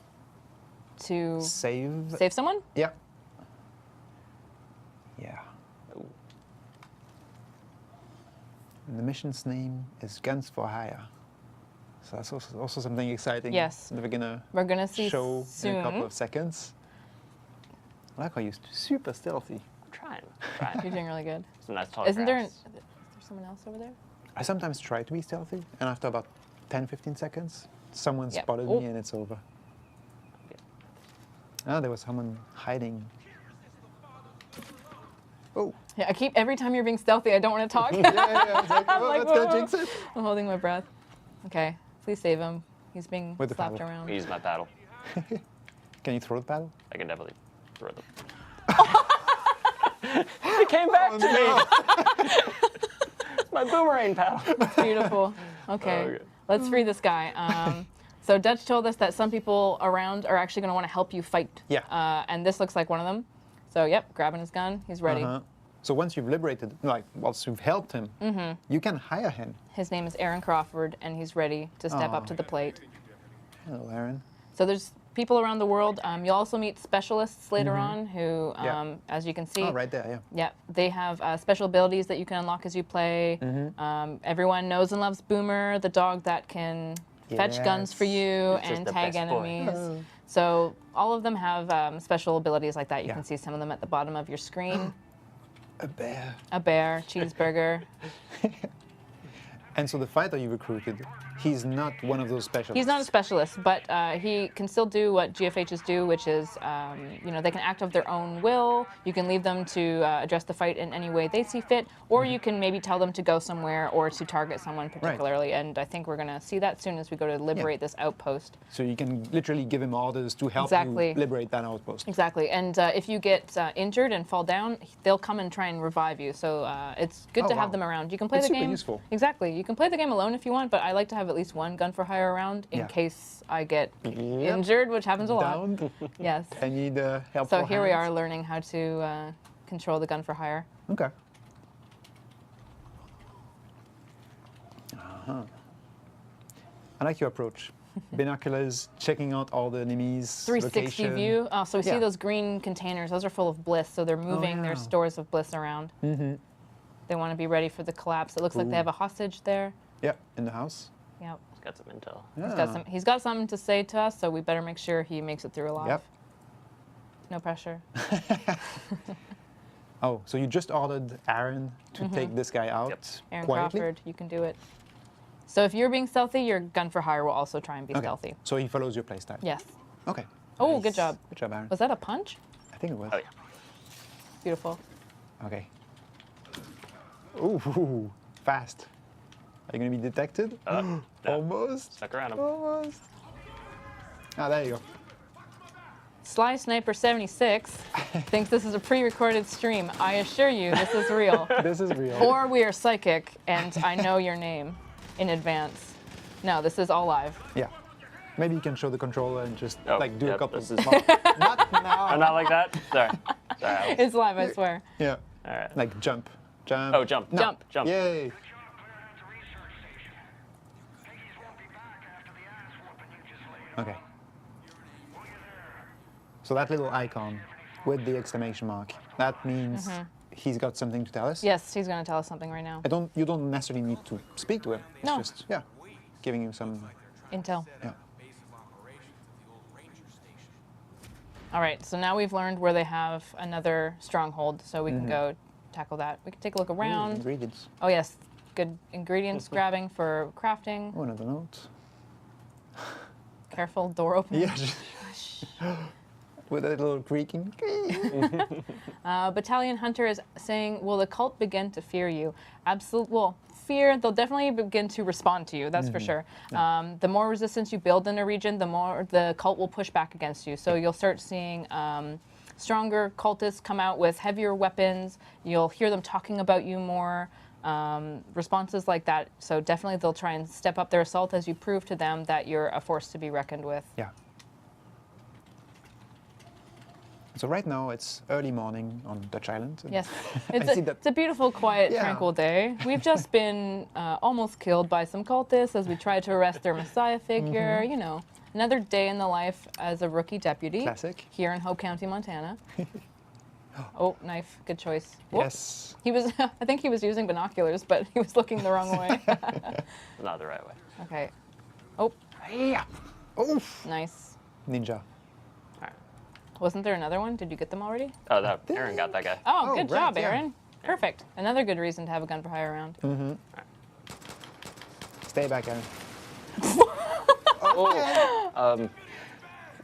to Save. save someone? Yeah. Yeah. And the mission's name is Guns for Hire. So that's also something exciting. Yes. That We're going to see show soon. in a couple of seconds. I like how you're super stealthy. I'm trying. You're doing really good. Some nice tall Isn't there, grass. is there someone else over there? I sometimes try to be stealthy, and after about 10-15 seconds, someone Yep. spotted Oh. me and it's over. Ah, there was someone hiding. Oh. Yeah, every time you're being stealthy, I don't want to talk. Yeah. It's like, oh, like, that's gonna whoa. jinx it. I'm holding my breath. Okay, please save him. He's being With the slapped paddle. around. I use my paddle. Can you throw the paddle? I can definitely throw them. It came back to me. It's my boomerang paddle. Beautiful. Okay, Okay. let's free this guy. So Dutch told us that some people around are actually going to want to help you fight. Yeah. And this looks like one of them. So yep, grabbing his gun, he's ready. So once you've liberated, once you've helped him, you can hire him. His name is Aaron Crawford, and he's ready to step up to the plate. Hello, Aaron. So there's people around the world. You'll also meet specialists later on who, Yeah. as you can see, Oh, right there, yeah. yeah, they have special abilities that you can unlock as you play. Everyone knows and loves Boomer, the dog that can fetch guns for you He's just and the tag best boy. enemies. So all of them have special abilities like that. You Yeah. can see some of them at the bottom of your screen. A bear. A bear, cheeseburger. And so the fighter you recruited, he's not one of those specialists. He's not a specialist, but he can still do what GFHs do, which is, they can act of their own will. You can leave them to address the fight in any way they see fit, or you can maybe tell them to go somewhere or to target someone particularly. And I think we're going to see that soon as we go to liberate this outpost. So you can literally give him orders to help Exactly. you liberate that outpost. Exactly. And if you get injured and fall down, they'll come and try and revive you. So it's good Oh, to wow. have them around. You can play It's the super game. useful. Exactly. You can play the game alone if you want, but I like to have at least one gun for hire around in Yeah. case I get injured, which happens a lot. Down. Yes. I need help. So here we are learning how to control the gun for hire. Okay. I like your approach. Binoculars, checking out all the enemies. 360 location. view. Oh, so we see Yeah. those green containers. Those are full of bliss. So they're moving yeah. their stores of bliss around. They want to be ready for the collapse. It looks like they have a hostage there. Yeah, in the house. Yep. He's got some intel. Yeah. He's got something to say to us, so we better make sure he makes it through alive. Yep. No pressure. Oh, so you just ordered Aaron to take this guy out Aaron quietly? Crawford, you can do it. So if you're being stealthy, your gun for hire will also try and be Okay. stealthy. So he follows your playstyle. Yes. Okay. Oh, Nice. good job. Good job, Aaron. Was that a punch? I think it was. Oh, yeah. Beautiful. Okay. Ooh, fast. Are you going to be detected? No. Almost. Stuck around him. Almost. Ah, there you go. Sly Sniper 76 thinks this is a pre-recorded stream. I assure you, this is real. This is real. Or we are psychic, and I know your name in advance. No, this is all live. Yeah. Maybe you can show the controller and just Oh, like do a yep, couple. this is- Not now. Oh, not like that? Sorry. Sorry. It's live, I swear. Yeah. All right. Like jump. Jump. Oh, jump. No. Jump. Jump. Yay. Okay. So that little icon with the exclamation mark, that means he's got something to tell us? Yes, he's going to tell us something right now. You don't necessarily need to speak to him. It's No. just, yeah, giving you some, Intel. yeah. All right, so now we've learned where they have another stronghold, so we can go tackle that. We can take a look Ooh, around. ingredients. Oh yes, good ingredients grabbing for crafting. One of the notes. Careful, door opening. Yeah. just- with a little creaking. Battalion Hunter is saying, will the cult begin to fear you? Absolutely. Well, fear, they'll definitely begin to respond to you, that's for sure. The more resistance you build in a region, the more the cult will push back against you. So you'll start seeing stronger cultists come out with heavier weapons. You'll hear them talking about you more. Responses like that. So definitely they'll try and step up their assault as you prove to them that you're a force to be reckoned with. Yeah. So right now it's early morning on Dutch Island. and Yes, I see that. it's a beautiful, quiet, Yeah. tranquil day. We've just been almost killed by some cultists as we tried to arrest their messiah figure. You know, another day in the life as a rookie deputy. Classic. Here in Hope County, Montana. Oh, knife, good choice. Whoop. Yes. He was, I think he was using binoculars, but he was looking the wrong way. Not the right way. Okay. Oh, Yeah. Oof. nice. Ninja. Wasn't there another one? Did you get them already? Oh, that Aaron got that guy. Oh, Oh, good right, job, yeah. Aaron. Perfect. Another good reason to have a gun for hire around. Stay back, Aaron. Oh,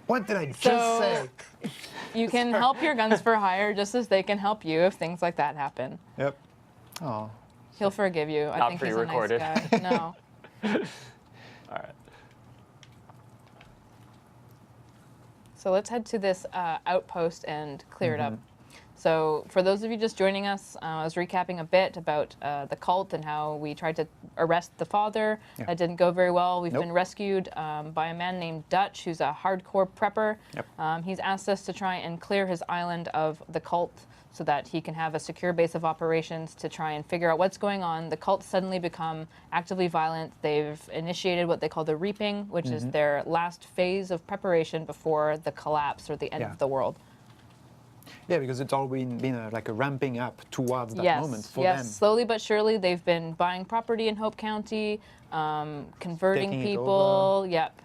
What did I just So- say? You can help your guns for hire just as they can help you if things like that happen. Yep. Oh. He'll forgive you. I Not think he's a pre-recorded. nice guy. No. all right. So let's head to this outpost and clear it up. So for those of you just joining us, I was recapping a bit about the cult and how we tried to arrest the father. Yeah. That didn't go very well. We've Nope. been rescued by a man named Dutch, who's a hardcore prepper. Yep. He's asked us to try and clear his island of the cult so that he can have a secure base of operations to try and figure out what's going on. The cults suddenly become actively violent. They've initiated what they call the reaping, which is their last phase of preparation before the collapse or the end Yeah. of the world. Yeah, because it's all been like a ramping up towards that Yes, moment for yes. them. Slowly but surely, they've been buying property in Hope County, converting Taking it people. Yep.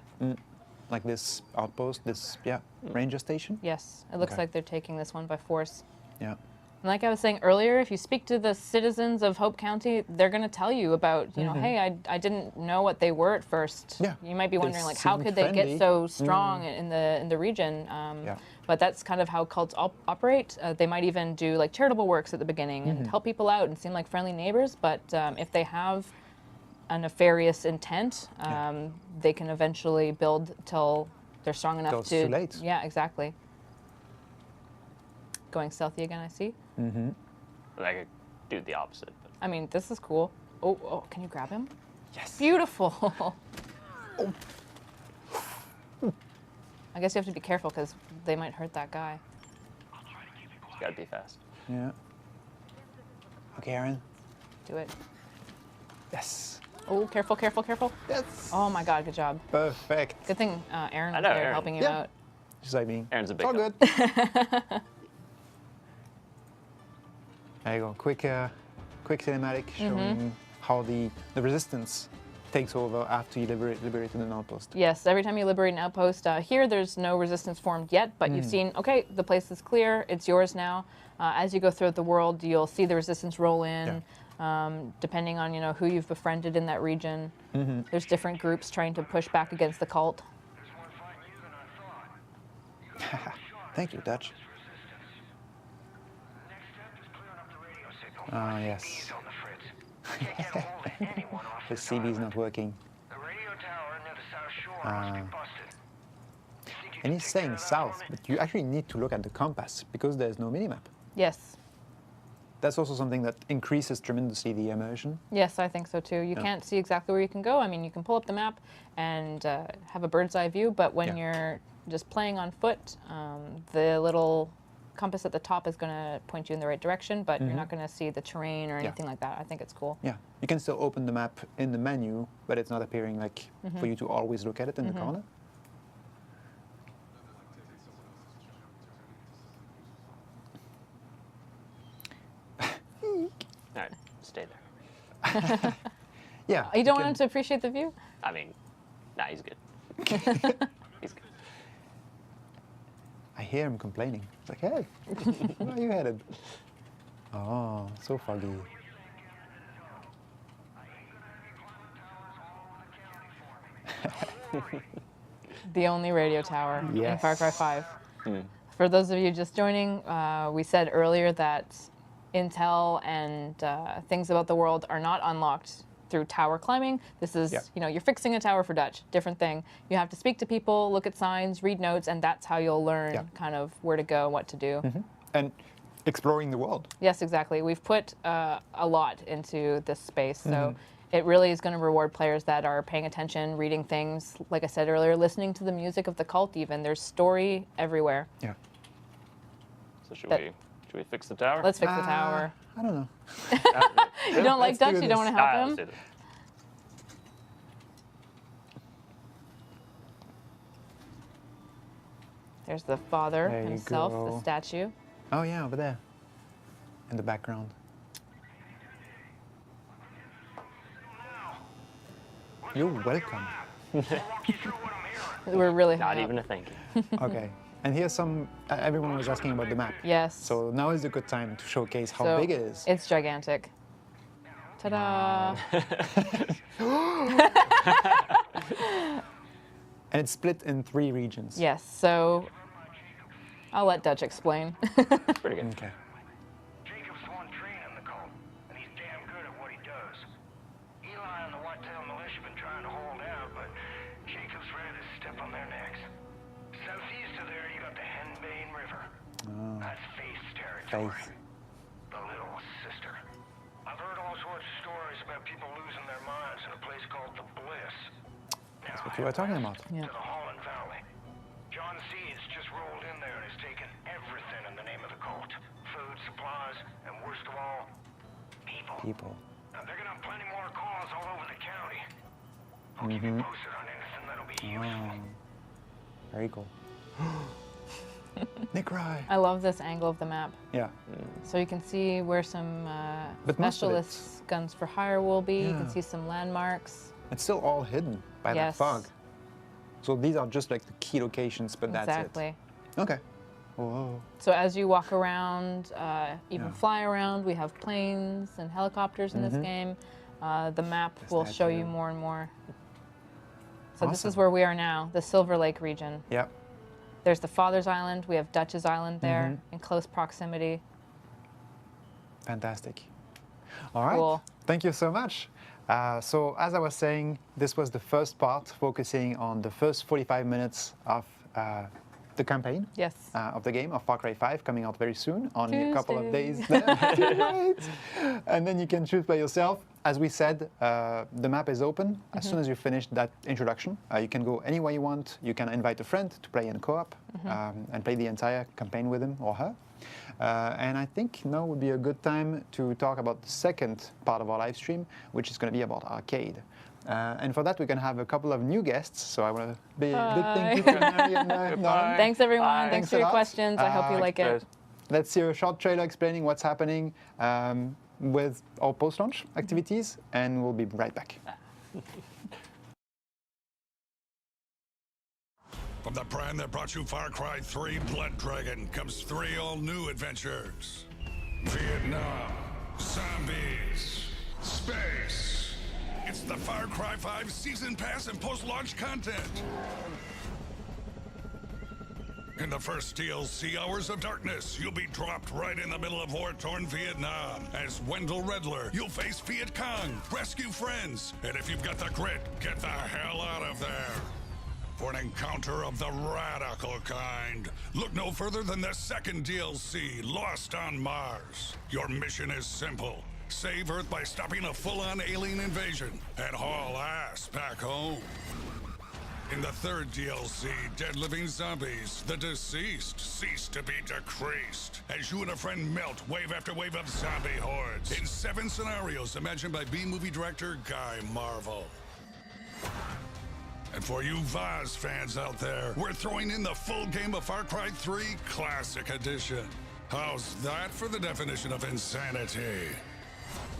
Like this outpost, this ranger station. Yes. It looks Okay. like they're taking this one by force. Yeah. And like I was saying earlier, if you speak to the citizens of Hope County, they're going to tell you about, you know, hey, I didn't know what they were at first. Yeah. You might be They wondering, like, how seemed could they friendly. get so strong in the region? Yeah. But that's kind of how cults operate. They might even do like charitable works at the beginning and help people out and seem like friendly neighbors. But if they have a nefarious intent, they can eventually build till they're strong enough Till it's to. too late. Yeah, exactly. Going stealthy again, I see. I could do the opposite. But I mean, this is cool. Oh, can you grab him? Yes. Beautiful. I guess you have to be careful because they might hurt that guy. you gotta be fast. Yeah. Okay, Aaron. Do it. Yes. Oh, careful, careful, careful. Yes. Oh my God, good job. Perfect. Good thing Aaron I was know, there Aaron. helping you Yeah. out. Just like me. Aaron's a It's big all help. good. There you go. Quick cinematic showing how the resistance takes over after you liberated an outpost. Yes, every time you liberate an outpost, here there's no resistance formed yet, but you've seen, okay, the place is clear, it's yours now. As you go throughout the world, you'll see the resistance roll in, depending on who you've befriended in that region. There's different groups trying to push back against the cult. Thank you, Dutch. Ah, yes. The CB's not working. The radio tower near the south shore must be busted. Think And he's saying south, but you actually need to look at the compass because there's no minimap. Yes. That's also something that increases tremendously the immersion. Yes, I think so too. You can't see exactly where you can go. I mean, you can pull up the map and have a bird's eye view, but when you're just playing on foot, the little compass at the top is going to point you in the right direction, but you're not going to see the terrain or anything like that. I think it's cool. Yeah, you can still open the map in the menu, but it's not appearing like for you to always look at it in the corner. All right, stay there. Yeah. You don't want him to appreciate the view? I mean, nah, he's good. He's good. I hear him complaining. It's like, hey, where are you headed? Oh, so foggy. The only radio tower in Far Cry 5. For those of you just joining, we said earlier that intel and things about the world are not unlocked through tower climbing. This is, you know, you're fixing a tower for Dutch, different thing. You have to speak to people, look at signs, read notes, and that's how you'll learn kind of where to go and what to do. And exploring the world. Yes, exactly. We've put a lot into this space, so it really is going to reward players that are paying attention, reading things, like I said earlier, listening to the music of the cult even. There's story everywhere. Yeah. So should we fix the tower? Let's fix the tower. I don't know. You don't like Dutch? do You don't want to help him? Let's do this. There's the father There you himself, go. the statue. Oh yeah, over there, in the background. You're welcome. We're really Not high even up. a thank you. Okay. And here's some, everyone was asking about the map. Yes. So now is a good time to showcase how So, big it is. It's gigantic. Ta-da! And it's split in 3 regions. Yes, so I'll let Dutch explain. Pretty good. Okay. Jacob's the one training the cult, and he's damn good at what he does. Eli and the Whitetail Militia been trying to hold out, but Jacob's ready to step on their necks. Southeast of there, you got the Henbane River. That's Faith's territory. Faith. The little sister. I've heard all sorts of stories about people losing their minds in a place called the Bliss. That's what you were talking about. Yeah. To the Holland Valley. John Seeds just rolled in there and has taken everything in the name of the cult. Food, supplies, and worst of all, people. People. Now, they're gonna have plenty more calls all over the county. I'll keep you posted on anything that'll be useful. Very cool. Nick Rye. I love this angle of the map. Yeah. So you can see where some But most of specialist guns for hire will be. You can Yeah. see some landmarks. It's still all hidden by that Yes. fog. So these are just like the key locations, but that's Exactly. it. Okay. Whoa. So as you walk around, even Yeah. fly around, we have planes and helicopters in this game. The map will show you statue. more and more. So this is Awesome. where we are now, the Silver Lake region. Yep. There's the Father's Island. We have Dutch's Island there in close proximity. Fantastic. All right. Cool. Thank you so much. So as I was saying, this was the first part focusing on the first 45 minutes of the campaign Yes. of the game of Far Cry 5 coming out very soon, only a couple of Tuesday. days left. Right. And then you can choose by yourself. As we said, the map is open. As soon as you finish that introduction, you can go anywhere you want. You can invite a friend to play in co-op and play the entire campaign with him or her. And I think now would be a good time to talk about the second part of our live stream, which is going to be about arcade. And for that, we're going to have a couple of new guests. So I want to big thank you to Marri and Knadle. Thanks, everyone. Bye. Thanks Thanks for a your lot. questions. I hope you like it. Let's see a short trailer explaining what's happening with our post-launch activities, and we'll be right back. From the brand that brought you Far Cry 3 Blood Dragon comes 3 all-new adventures. Vietnam, zombies, space. It's the Far Cry 5 Season Pass and post-launch content. In the first DLC, Hours of Darkness, you'll be dropped right in the middle of war-torn Vietnam. As Wendell Redler, you'll face Viet Cong, rescue friends, and if you've got the grit, get the hell out of there. For an encounter of the radical kind, look no further than the second DLC, Lost on Mars. Your mission is simple. Save Earth by stopping a full-on alien invasion and haul ass back home. In the third DLC, Dead Living Zombies, the deceased cease to be decreased as you and a friend melt wave after wave of zombie hordes in 7 scenarios imagined by B-movie director Guy Marvel. And for you Vaz fans out there, we're throwing in the full game of Far Cry 3 Classic Edition. How's that for the definition of insanity?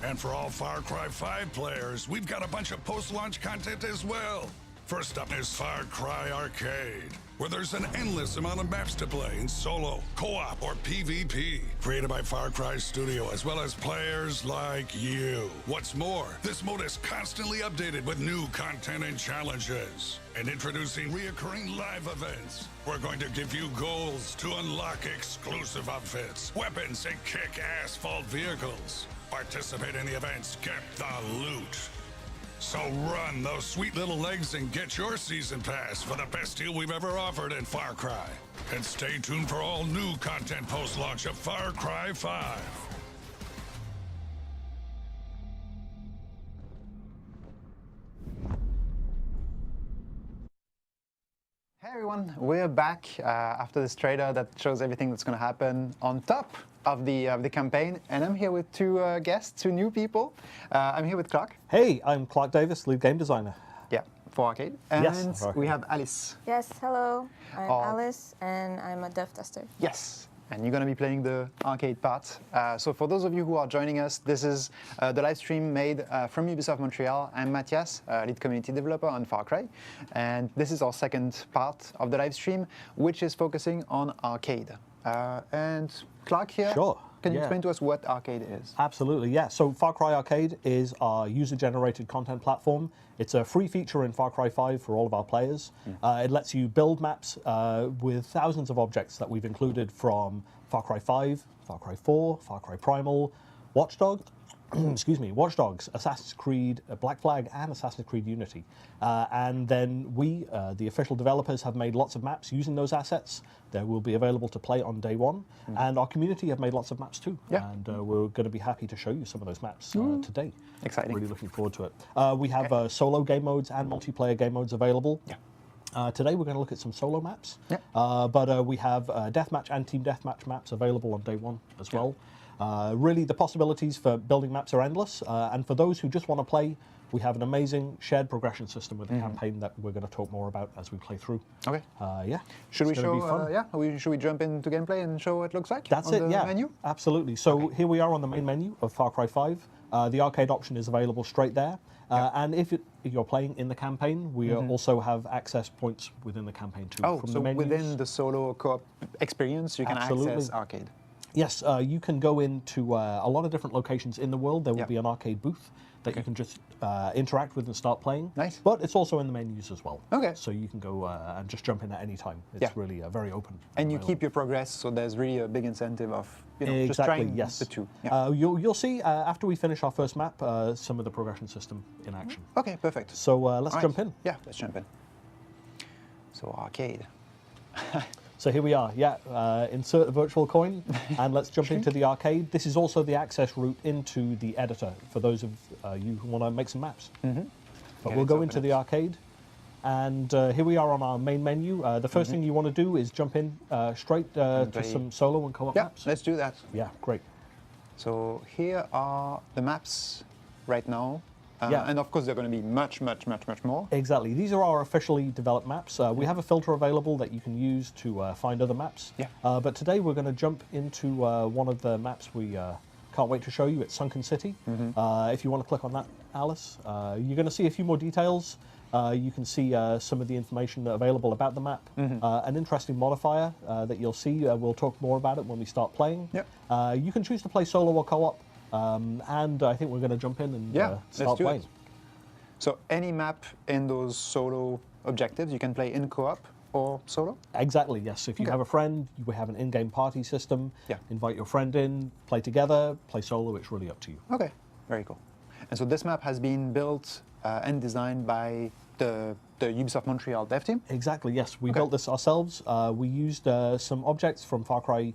And for all Far Cry 5 players, we've got a bunch of post-launch content as well. First up is Far Cry Arcade, where there's an endless amount of maps to play in solo, co-op, or PvP, created by Far Cry Studio, as well as players like you. What's more, this mode is constantly updated with new content and challenges. And introducing reoccurring live events. We're going to give you goals to unlock exclusive outfits, weapons, and kick-ass vault vehicles. Participate in the events, get the loot. So run those sweet little legs and get your season pass for the best deal we've ever offered in Far Cry. And stay tuned for all new content post-launch of Far Cry 5. Hey everyone, we're back after this trailer that shows everything that's going to happen on top of the campaign, and I'm here with two guests, two new people. I'm here with Clark. Hey, I'm Clark Davis, lead game designer. Yeah, for Arcade. And yes, we have Alice. Yes, hello. I'm Alice, and I'm a dev tester. Yes. And you're going to be playing the arcade part. So for those of you who are joining us, this is the live stream made from Ubisoft Montreal. I'm Matthias, lead community developer on Far Cry. And this is our second part of the live stream, which is focusing on arcade. And Clark here, can you explain to us what arcade is? Absolutely, yeah. So Far Cry Arcade is our user-generated content platform. It's a free feature in Far Cry 5 for all of our players. It lets you build maps with thousands of objects that we've included from Far Cry 5, Far Cry 4, Far Cry Primal, Watch Dogs, Watch Dogs, Assassin's Creed Black Flag, and Assassin's Creed Unity. And then we, the official developers, have made lots of maps using those assets. They will be available to play on day one. And our community have made lots of maps too. Yeah. And we're going to be happy to show you some of those maps today. Exciting. Really looking forward to it. We have solo game modes and multiplayer game modes available. Yeah. Today we're going to look at some solo maps. Yeah. But we have deathmatch and team deathmatch maps available on day one as well. Really, the possibilities for building maps are endless, and for those who just want to play, we have an amazing shared progression system with the campaign that we're going to talk more about as we play through. Okay. Yeah. Should we show? Should we jump into gameplay and show what it looks like? That's it. Yeah. Menu? Absolutely. So here we are on the main menu of Far Cry 5. The arcade option is available straight there. And if you're playing in the campaign, we also have access points within the campaign too. Oh, so within the solo co-op experience, you can access arcade. Yes, you can go into a lot of different locations in the world. There will be an arcade booth that you can just interact with and start playing. Nice. But it's also in the menus as well. Okay. So you can go and just jump in at any time. It's really very open. And you keep your progress, so there's really a big incentive of just trying the two. Yeah. You'll see after we finish our first map some of the progression system in action. Okay, perfect. So let's jump in. Yeah, let's jump in. So arcade. So here we are, insert the virtual coin and let's jump into the arcade. This is also the access route into the editor for those of you who want to make some maps. But we'll go into the arcade and here we are on our main menu. The first thing you want to do is jump in straight to some solo and co-op maps. Let's do that. Yeah, great. So here are the maps right now. And of course, they're going to be much, much, much, much more. Exactly. These are our officially developed maps. We have a filter available that you can use to find other maps. Yeah. But today we're going to jump into one of the maps we can't wait to show you. It's Sunken City. If you want to click on that, Alice, you're going to see a few more details. You can see some of the information available about the map. An interesting modifier that you'll see. We'll talk more about it when we start playing. Yep. You can choose to play solo or co-op. And I think we're going to jump in and start playing. So any map in those solo objectives, you can play in co-op or solo? Exactly, yes. If you have a friend, we have an in-game party system. Invite your friend in, play together, play solo. It's really up to you. Okay, very cool. And so this map has been built and designed by the Ubisoft Montreal dev team? Exactly, yes. We built this ourselves. We used some objects from Far Cry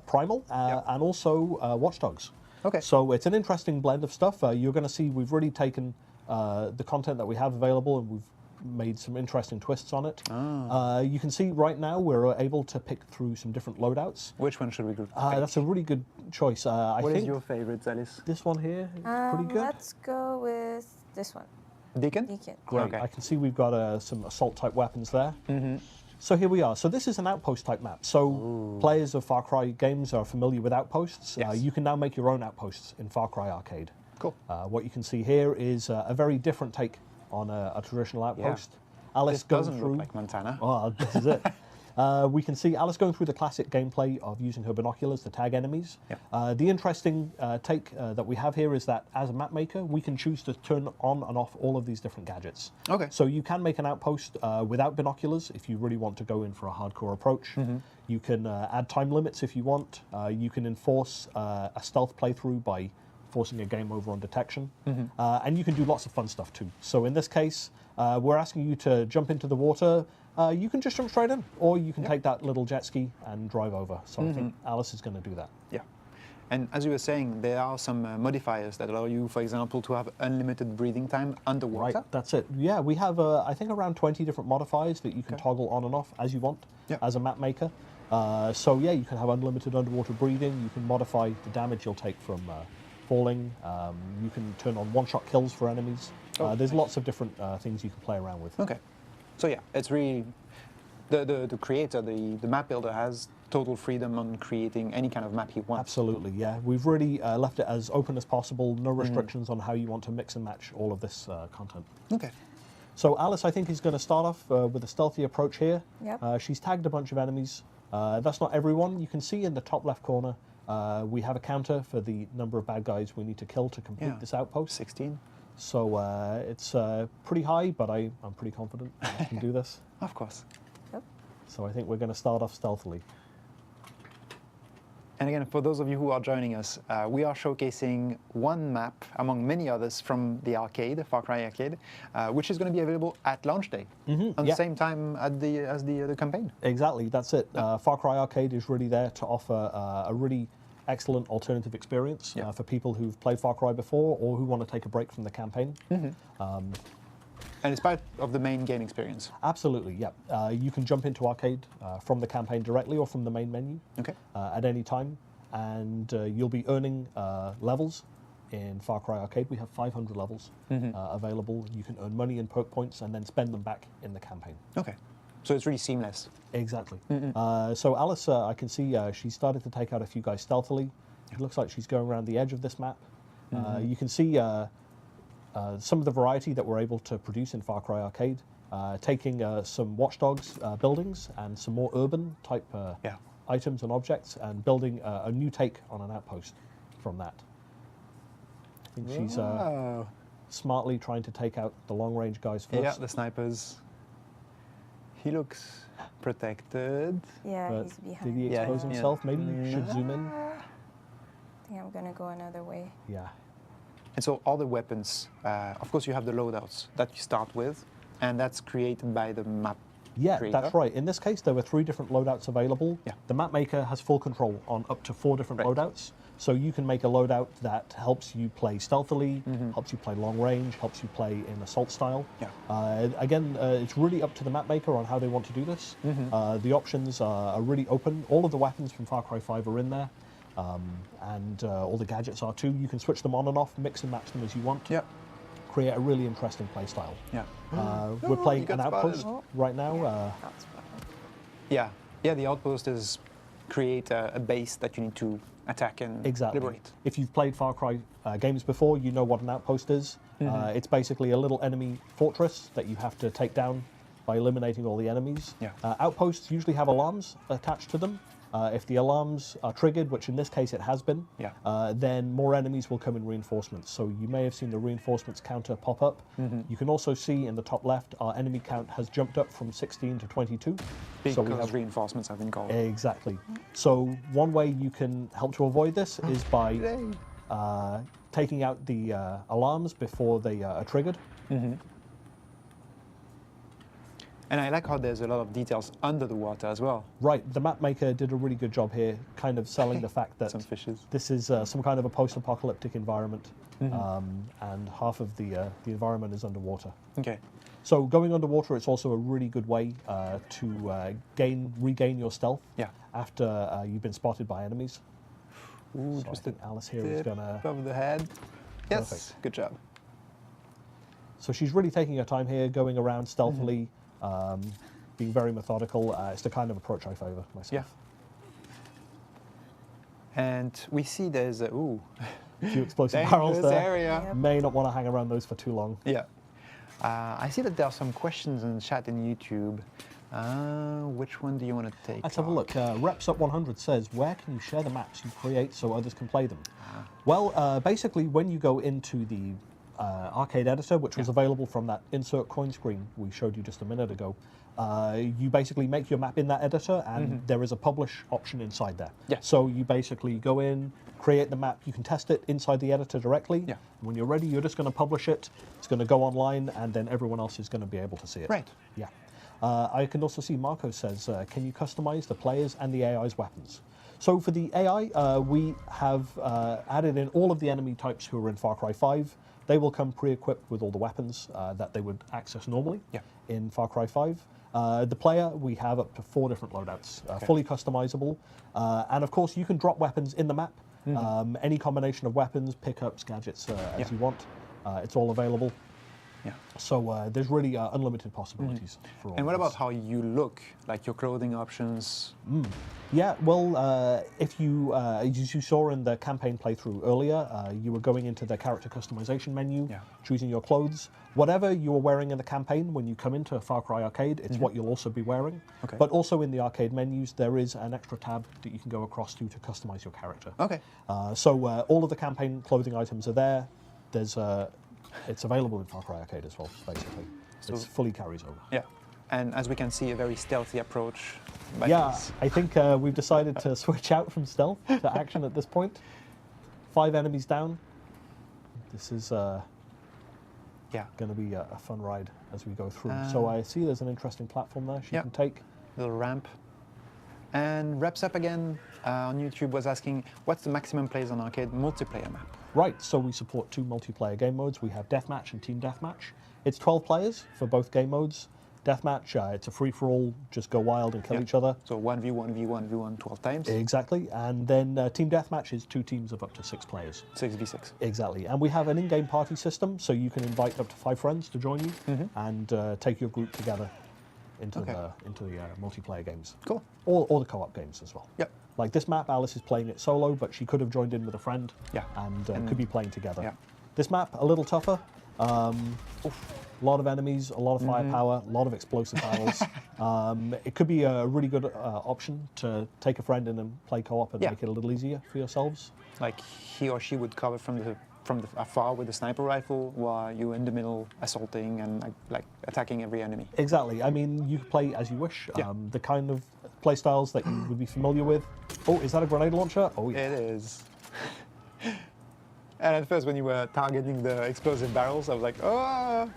Primal and also Watch Dogs. Okay. So it's an interesting blend of stuff. You're going to see we've really taken the content that we have available and we've made some interesting twists on it. You can see right now we're able to pick through some different loadouts. Which one should we go? That's a really good choice. I What think is your favorite, Alice? this one here is pretty good. Let's go with this one. Deacon? Deacon. Great. Okay. I can see we've got some assault type weapons there. So here we are. So this is an outpost type map. So players of Far Cry games are familiar with outposts. Yes. You can now make your own outposts in Far Cry Arcade. Cool. What you can see here is a very different take on a traditional outpost. Alice This going doesn't through. look like Montana. Oh, this is it. We can see Alice going through the classic gameplay of using her binoculars to tag enemies. The interesting take that we have here is that as a map maker, we can choose to turn on and off all of these different gadgets. Okay. So you can make an outpost without binoculars if you really want to go in for a hardcore approach. You can add time limits if you want. You can enforce a stealth playthrough by forcing a game over on detection. And you can do lots of fun stuff too. So in this case, we're asking you to jump into the water. You can just jump straight in, or you can take that little jet ski and drive over. So I think Alice is going to do that. Yeah. And as you were saying, there are some modifiers that allow you, for example, to have unlimited breathing time underwater. Right, that's it. Yeah, we have, I think, around 20 different modifiers that you can toggle on and off as you want as a map maker. So yeah, you can have unlimited underwater breathing. You can modify the damage you'll take from falling. You can turn on one-shot kills for enemies. There's lots of different things you can play around with. Okay. So yeah, it's really the creator, the map builder has total freedom on creating any kind of map he wants. Absolutely, yeah. We've really left it as open as possible, no restrictions on how you want to mix and match all of this content. Okay. So Alice, I think, is going to start off with a stealthy approach here. Yep. She's tagged a bunch of enemies. That's not everyone. You can see in the top left corner, we have a counter for the number of bad guys we need to kill to complete this outpost. 16. So it's pretty high, but I'm pretty confident I can do this. Of course. Yep. So I think we're going to start off stealthily. And again, for those of you who are joining us, we are showcasing one map among many others from the arcade, Far Cry Arcade, which is going to be available at launch day, on the same time as the campaign. Exactly, that's it. Far Cry Arcade is really there to offer a really excellent alternative experience for people who've played Far Cry before or who want to take a break from the campaign. And it's part of the main game experience. Absolutely, yeah. You can jump into Arcade from the campaign directly or from the main menu at any time, and you'll be earning levels in Far Cry Arcade. We have 500 levels available. You can earn money and perk points and then spend them back in the campaign. Okay. So it's really seamless. Exactly. So Alice, I can see she started to take out a few guys stealthily. It looks like she's going around the edge of this map. You can see some of the variety that we're able to produce in Far Cry Arcade, taking some Watch Dogs buildings and some more urban type items and objects and building a new take on an outpost from that. I think she's smartly trying to take out the long-range guys first. Yeah, the snipers. He looks protected. Yeah, but he's behind. did he expose himself? Maybe you should zoom in. I think I'm gonna go another way. Yeah. And so all the weapons, of course you have the loadouts that you start with, and that's created by the map creator. That's right. In this case, there were 3 different loadouts available. The map maker has full control on up to 4 different loadouts. So you can make a loadout that helps you play stealthily, helps you play long range, helps you play in assault style. Again, it's really up to the map maker on how they want to do this. The options are really open. All of the weapons from Far Cry 5 are in there. And all the gadgets are too. You can switch them on and off, mix and match them as you want. Create a really interesting play style. We're playing an outpost right now. Yeah, the outpost is create a base that you need to attack and liberate. If you've played Far Cry games before, you know what an outpost is. It's basically a little enemy fortress that you have to take down by eliminating all the enemies. Outposts usually have alarms attached to them. If the alarms are triggered, which in this case it has been, then more enemies will come in reinforcements. So you may have seen the reinforcements counter pop up. You can also see in the top left, our enemy count has jumped up from 16 to 22. Because so we have reinforcements have been called. Exactly. So one way you can help to avoid this is by taking out the alarms before they are triggered. And I like how there's a lot of details under the water as well. Right, the map maker did a really good job here, kind of selling the fact that some fishes. This is some kind of a post-apocalyptic environment, and half of the environment is underwater. Okay. So going underwater, it's also a really good way to regain your stealth after you've been spotted by enemies. Ooh, so just I think Alice here is gonna above the head. Yes, Perfect. good job. So she's really taking her time here, going around stealthily, being very methodical. It's the kind of approach I favour myself. Yeah. And we see there's a a few explosive barrels there. Area. Yep. May not want to hang around those for too long. Yeah. I see that there are some questions in the chat in YouTube. Which one do you want to take? Let's have a look. Reps Up 100 says, where can you share the maps you create so others can play them? Well, basically, when you go into the arcade editor, which was available from that insert coin screen we showed you just a minute ago, you basically make your map in that editor, and there is a publish option inside there. Yeah. So you basically go in, create the map, you can test it inside the editor directly. Yeah. When you're ready, you're just going to publish it. It's going to go online, and then everyone else is going to be able to see it. Right. Yeah. I can also see Marco says, can you customize the players and the AI's weapons? So for the AI, we have added in all of the enemy types who are in Far Cry 5. They will come pre-equipped with all the weapons that they would access normally in Far Cry 5. The player, we have up to 4 different loadouts, fully customizable. And of course, you can drop weapons in the map. Any combination of weapons, pickups, gadgets as you want. It's all available. Yeah. So there's really unlimited possibilities for all And what of about this. how you look, like your clothing options? Yeah, well, if you, as you saw in the campaign playthrough earlier, you were going into the character customization menu, choosing your clothes. Whatever you were wearing in the campaign, when you come into Far Cry Arcade, it's what you'll also be wearing. Okay. But also in the arcade menus, there is an extra tab that you can go across to customize your character. Okay. So all of the campaign clothing items are there. There's it's available in Far Cry Arcade as well, basically. So it fully carries over. Yeah. And as we can see, a very stealthy approach. Yeah, I think we've decided to switch out from stealth to action at this point. 5 enemies down. This is going to be a fun ride as we go through. So I see there's an interesting platform there she can take. Little ramp. And Wraps Up again on YouTube was asking, what's the maximum players on arcade multiplayer map? Right, so we support 2 multiplayer game modes. We have Deathmatch and Team Deathmatch. It's 12 players for both game modes. Deathmatch, it's a free-for-all, just go wild and kill each other. So 1v1v1v1 12 times? Exactly, and then Team Deathmatch is 2 teams of up to 6 players. 6v6. Exactly, and we have an in-game party system, so you can invite up to 5 friends to join you and take your group together into the multiplayer games. Cool. Or the co-op games as well. Yep. Like this map, Alice is playing it solo, but she could have joined in with a friend and could be playing together. Yeah. This map, a little tougher. A lot of enemies, a lot of firepower, a lot of explosive barrels. It could be a really good option to take a friend in and play co-op and make it a little easier for yourselves. Like he or she would cover from the afar with a sniper rifle, while you're in the middle assaulting and like attacking every enemy. Exactly. I mean, you can play as you wish. The kind of play styles that you would be familiar with. Oh, is that a grenade launcher? Oh, yeah. It is. And at first, when you were targeting the explosive barrels, I was like, oh.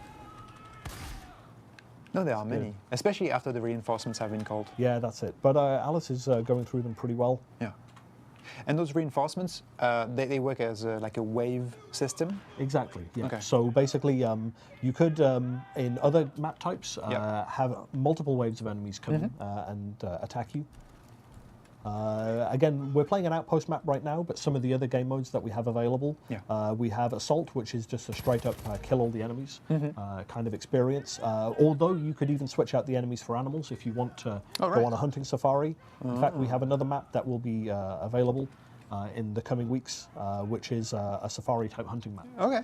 No, there are many, especially after the reinforcements have been called. Yeah, that's it. But Alice is going through them pretty well. Yeah. And those reinforcements, they work as like a wave system? Exactly, yeah. Okay. So basically, you could, in other map types, have multiple waves of enemies come and attack you. Again, we're playing an outpost map right now, but some of the other game modes that we have available, we have Assault, which is just a straight-up kill all the enemies kind of experience. Although you could even switch out the enemies for animals if you want to go on a hunting safari. In fact, we have another map that will be available in the coming weeks, which is a safari-type hunting map. Okay.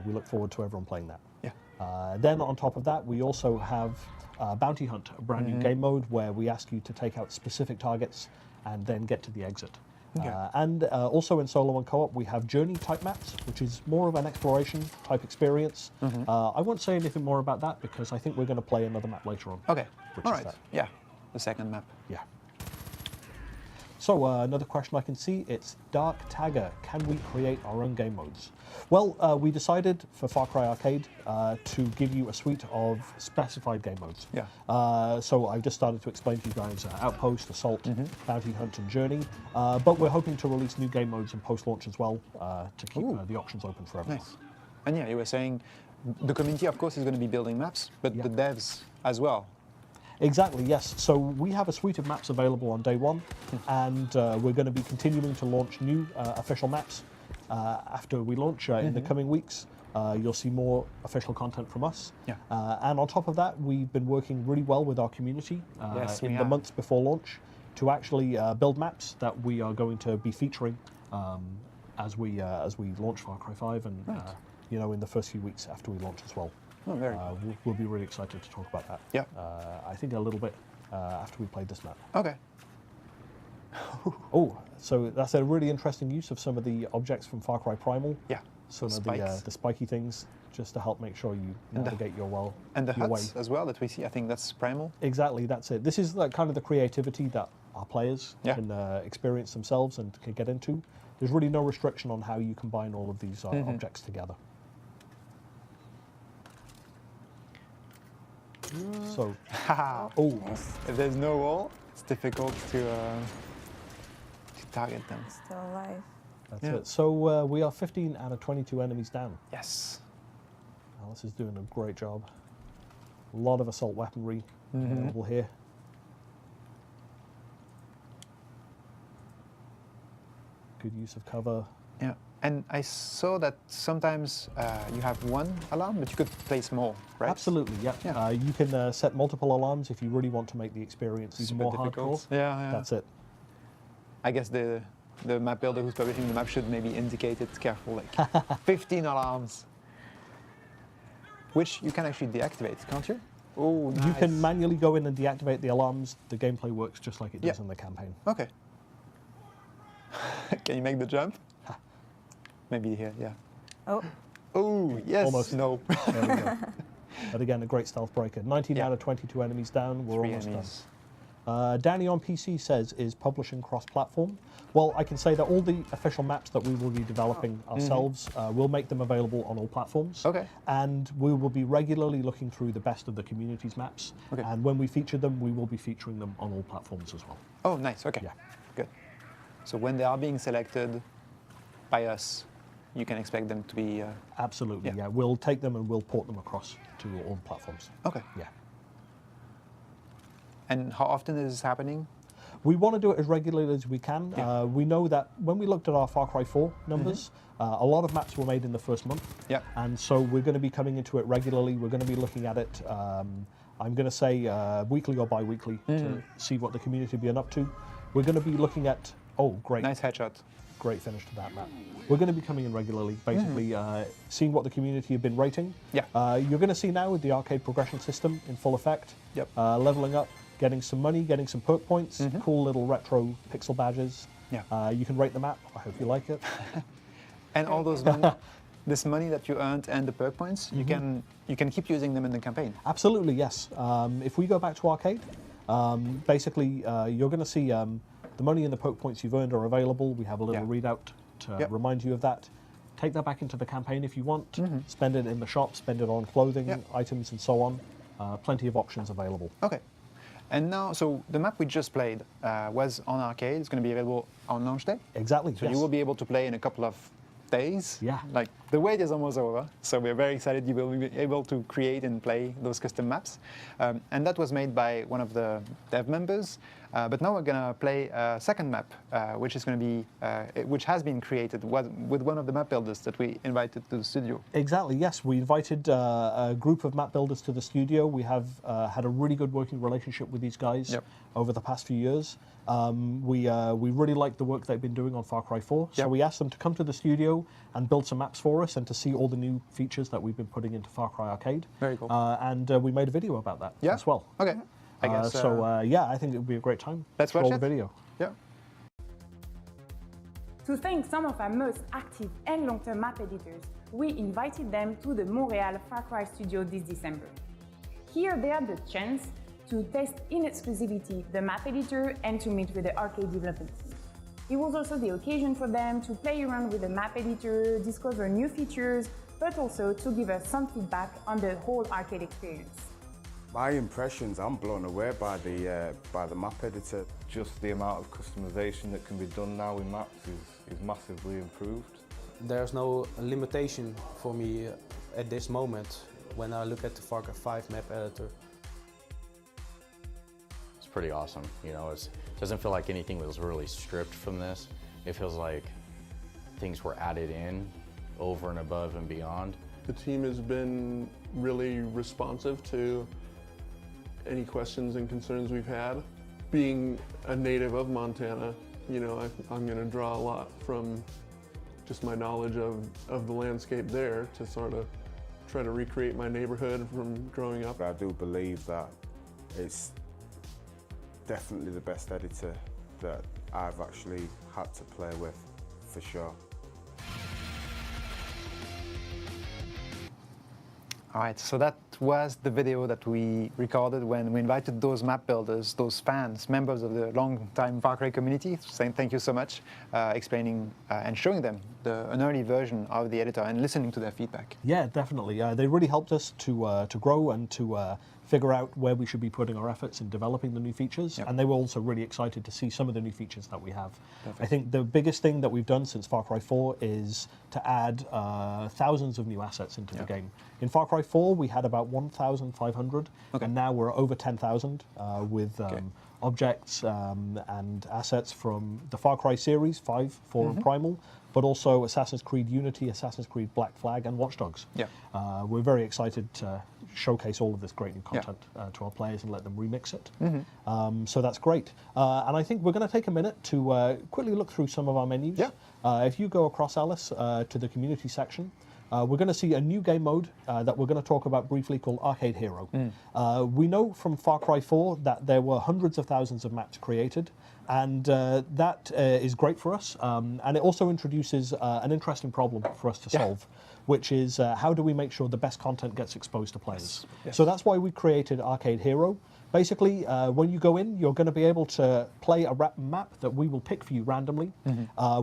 We look forward to everyone playing that. Yeah. Then on top of that, we also have Bounty Hunt, a brand new game mode where we ask you to take out specific targets and then get to the exit. Okay. And also in solo and co-op, we have journey type maps, which is more of an exploration type experience. I won't say anything more about that because I think we're going to play another map later on. Okay. Which All is right. that. Yeah. The second map. Yeah. So another question I can see, it's Dark Tagger. Can we create our own game modes? Well, we decided for Far Cry Arcade to give you a suite of specified game modes. Yeah. So I've just started to explain to you guys Outpost, Assault, Bounty Hunt and Journey. But we're hoping to release new game modes in post-launch as well to keep the options open for everyone. Nice. And yeah, you were saying the community, of course, is going to be building maps, but the devs as well. Exactly, yes. So we have a suite of maps available on day one, and we're going to be continuing to launch new official maps after we launch in the coming weeks. You'll see more official content from us. Yeah. And on top of that, we've been working really well with our community in the months before launch to actually build maps that we are going to be featuring as we launch Far Cry 5 and you know, in the first few weeks after we launch as well. Oh, very cool. We'll be really excited to talk about that. Yeah. I think a little bit after we played this map. Okay. Oh, so that's a really interesting use of some of the objects from Far Cry Primal. Yeah. Some of the spiky things, just to help make sure you navigate your well. And the your huts way. as well that we see. I think that's Primal. Exactly, that's it. This is like kind of the creativity that our players can experience themselves and can get into. There's really no restriction on how you combine all of these objects together. So, if there's no wall, it's difficult to target them. Still alive. That's it. So we are 15 out of 22 enemies down. Yes. Alice is doing a great job. A lot of assault weaponry available here. Good use of cover. Yeah. And I saw that sometimes you have one alarm, but you could place more, right? Absolutely, yeah. You can set multiple alarms if you really want to make the experience even more hardcore. Yeah. That's it. I guess the map builder who's publishing the map should maybe indicate it careful, like 15 alarms, which you can actually deactivate, can't you? Oh, nice. You can manually go in and deactivate the alarms. The gameplay works just like it does in the campaign. Okay. Can you make the jump? Maybe here, yeah. Oh. Oh, yes. Almost. No. There we go. But again, a great stealth breaker. 19 out of 22 enemies down. We're almost done. Danny on PC says, is publishing cross-platform? Well, I can say that all the official maps that we will be developing ourselves, we'll make them available on all platforms. Okay. And we will be regularly looking through the best of the community's maps. Okay. And when we feature them, we will be featuring them on all platforms as well. Oh, nice. Okay. Yeah. Good. So when they are being selected by us, you can expect them to be... Absolutely, yeah. We'll take them and we'll port them across to all platforms. Okay. Yeah. And how often is this happening? We want to do it as regularly as we can. Yeah. We know that when we looked at our Far Cry 4 numbers, a lot of maps were made in the first month. Yeah. And so we're going to be coming into it regularly. We're going to be looking at it, I'm going to say weekly or bi-weekly to see what the community have been up to. We're going to be looking at... Oh, great. Nice headshot. Great finish to that map. We're going to be coming in regularly, basically seeing what the community have been rating. Yeah. You're going to see now with the arcade progression system in full effect, leveling up, getting some money, getting some perk points, cool little retro pixel badges. Yeah. You can rate the map. I hope you like it. And all those this money that you earned and the perk points, you can keep using them in the campaign. Absolutely, yes. If we go back to arcade, basically you're going to see the money and the perk points you've earned are available. We have a little readout to remind you of that. Take that back into the campaign if you want. Spend it in the shop, spend it on clothing, items and so on. Plenty of options available. Okay. And now, so the map we just played was on arcade. It's going to be available on launch day? Exactly, So you will be able to play in a couple of days. Yeah. Like, the wait is almost over. So we're very excited you will be able to create and play those custom maps. And that was made by one of the dev members. But now we're going to play a second map, which is going to be, which has been created with one of the map builders that we invited to the studio. Exactly, yes. We invited a group of map builders to the studio. We have had a really good working relationship with these guys over the past few years. We really like the work they've been doing on Far Cry 4. So we asked them to come to the studio and build some maps for us and to see all the new features that we've been putting into Far Cry Arcade. Very cool. And we made a video about that as well. Okay. I guess, yeah, I think it would be a great time. Let's watch watch the video. Yeah. To thank some of our most active and long-term map editors, we invited them to the Montreal Far Cry studio this December. Here they had the chance to test in exclusivity the map editor and to meet with the arcade development team. It was also the occasion for them to play around with the map editor, discover new features, but also to give us some feedback on the whole arcade experience. My impressions, I'm blown away by the map editor. Just the amount of customization that can be done now in maps is massively improved. There's no limitation for me at this moment when I look at the Far Cry 5 map editor. It's pretty awesome, you know, it doesn't feel like anything was really stripped from this. It feels like things were added in over and above and beyond. The team has been really responsive to any questions and concerns we've had. Being a native of Montana, you know, I'm going to draw a lot from just my knowledge of the landscape there to sort of try to recreate my neighborhood from growing up. I do believe that it's definitely the best editor that I've actually had to play with, for sure. All right, so that was the video that we recorded when we invited those map builders, those fans, members of the long-time Far Cry community, saying thank you so much, explaining and showing them an early version of the editor and listening to their feedback. Yeah, definitely. They really helped us to grow and to figure out where we should be putting our efforts in developing the new features. Yep. And they were also really excited to see some of the new features that we have. Perfect. I think the biggest thing that we've done since Far Cry 4 is to add thousands of new assets into the game. In Far Cry 4, we had about 1,500, and now we're over 10,000 with objects and assets from the Far Cry series, 5, 4, and Primal, but also Assassin's Creed Unity, Assassin's Creed Black Flag, and Watch Dogs. Yeah. We're very excited to showcase all of this great new content to our players and let them remix it. So that's great. And I think we're going to take a minute to quickly look through some of our menus. If you go across, Alice, to the community section, we're going to see a new game mode that we're going to talk about briefly called Arcade Hero. We know from Far Cry 4 that there were hundreds of thousands of maps created, and that is great for us. And it also introduces an interesting problem for us to solve, which is how do we make sure the best content gets exposed to players? So that's why we created Arcade Hero. Basically, when you go in, you're going to be able to play a map that we will pick for you randomly,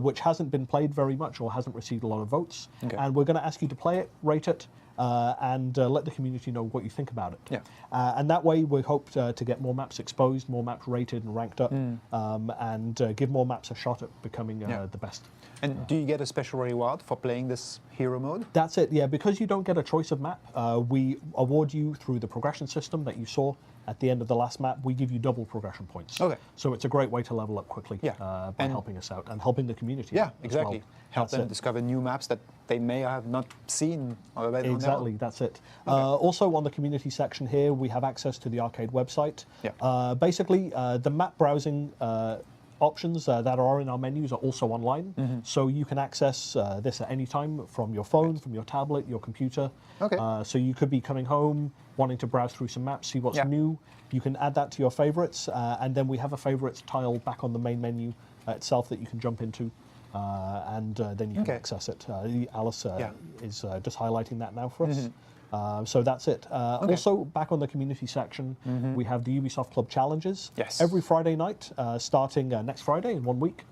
which hasn't been played very much or hasn't received a lot of votes. And we're going to ask you to play it, rate it, and let the community know what you think about it. And that way, we hope to get more maps exposed, more maps rated and ranked up, and give more maps a shot at becoming the best. And do you get a special reward for playing this hero mode? That's it, yeah. Because you don't get a choice of map, we award you through the progression system that you saw at the end of the last map. We give you double progression points. So it's a great way to level up quickly by helping us out and helping the community. Exactly. Well. Help them discover new maps that they may have not seen or exactly, that's it. Also on the community section here, we have access to the arcade website. Basically, the map browsing options that are in our menus are also online, so you can access this at any time from your phone, from your tablet, your computer. So you could be coming home, wanting to browse through some maps, see what's new. You can add that to your favorites, and then we have a favorites tile back on the main menu itself that you can jump into, and then you can access it. Alice is just highlighting that now for us. So that's it. Also, back on the community section, we have the Ubisoft Club Challenges. Every Friday night, starting next Friday in 1 week,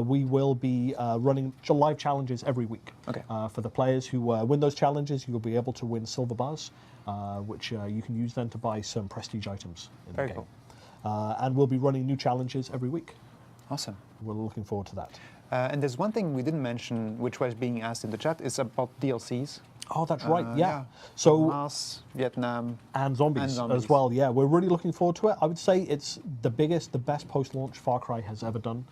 we will be running live challenges every week. For the players who win those challenges, you'll be able to win silver bars, which you can use then to buy some prestige items in the game. And we'll be running new challenges every week. Awesome. We're looking forward to that. And there's one thing we didn't mention, which was being asked in the chat, is about DLCs. Oh, that's right, So Mars, Vietnam, and zombies as well. Yeah, we're really looking forward to it. I would say it's the best post-launch Far Cry has ever done.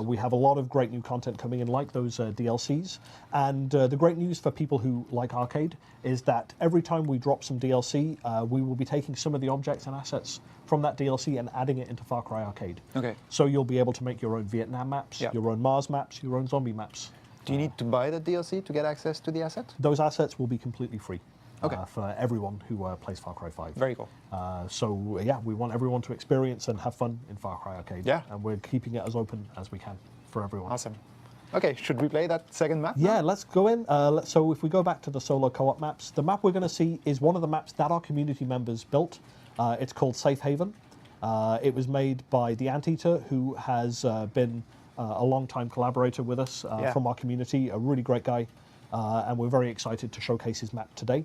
We have a lot of great new content coming in, like those DLCs. And the great news for people who like arcade is that every time we drop some DLC, we will be taking some of the objects and assets from that DLC and adding it into Far Cry Arcade. So you'll be able to make your own Vietnam maps, your own Mars maps, your own zombie maps. Do you need to buy the DLC to get access to the asset? Those assets will be completely free for everyone who plays Far Cry 5. Very cool. So yeah, we want everyone to experience and have fun in Far Cry Arcade. And we're keeping it as open as we can for everyone. Awesome. Okay, should we play that second map? Yeah, let's go in. So if we go back to the solo co-op maps, the map we're going to see is one of the maps that our community members built. It's called Safe Haven. It was made by the Anteater, who has been a long-time collaborator with us from our community, a really great guy. And we're very excited to showcase his map today.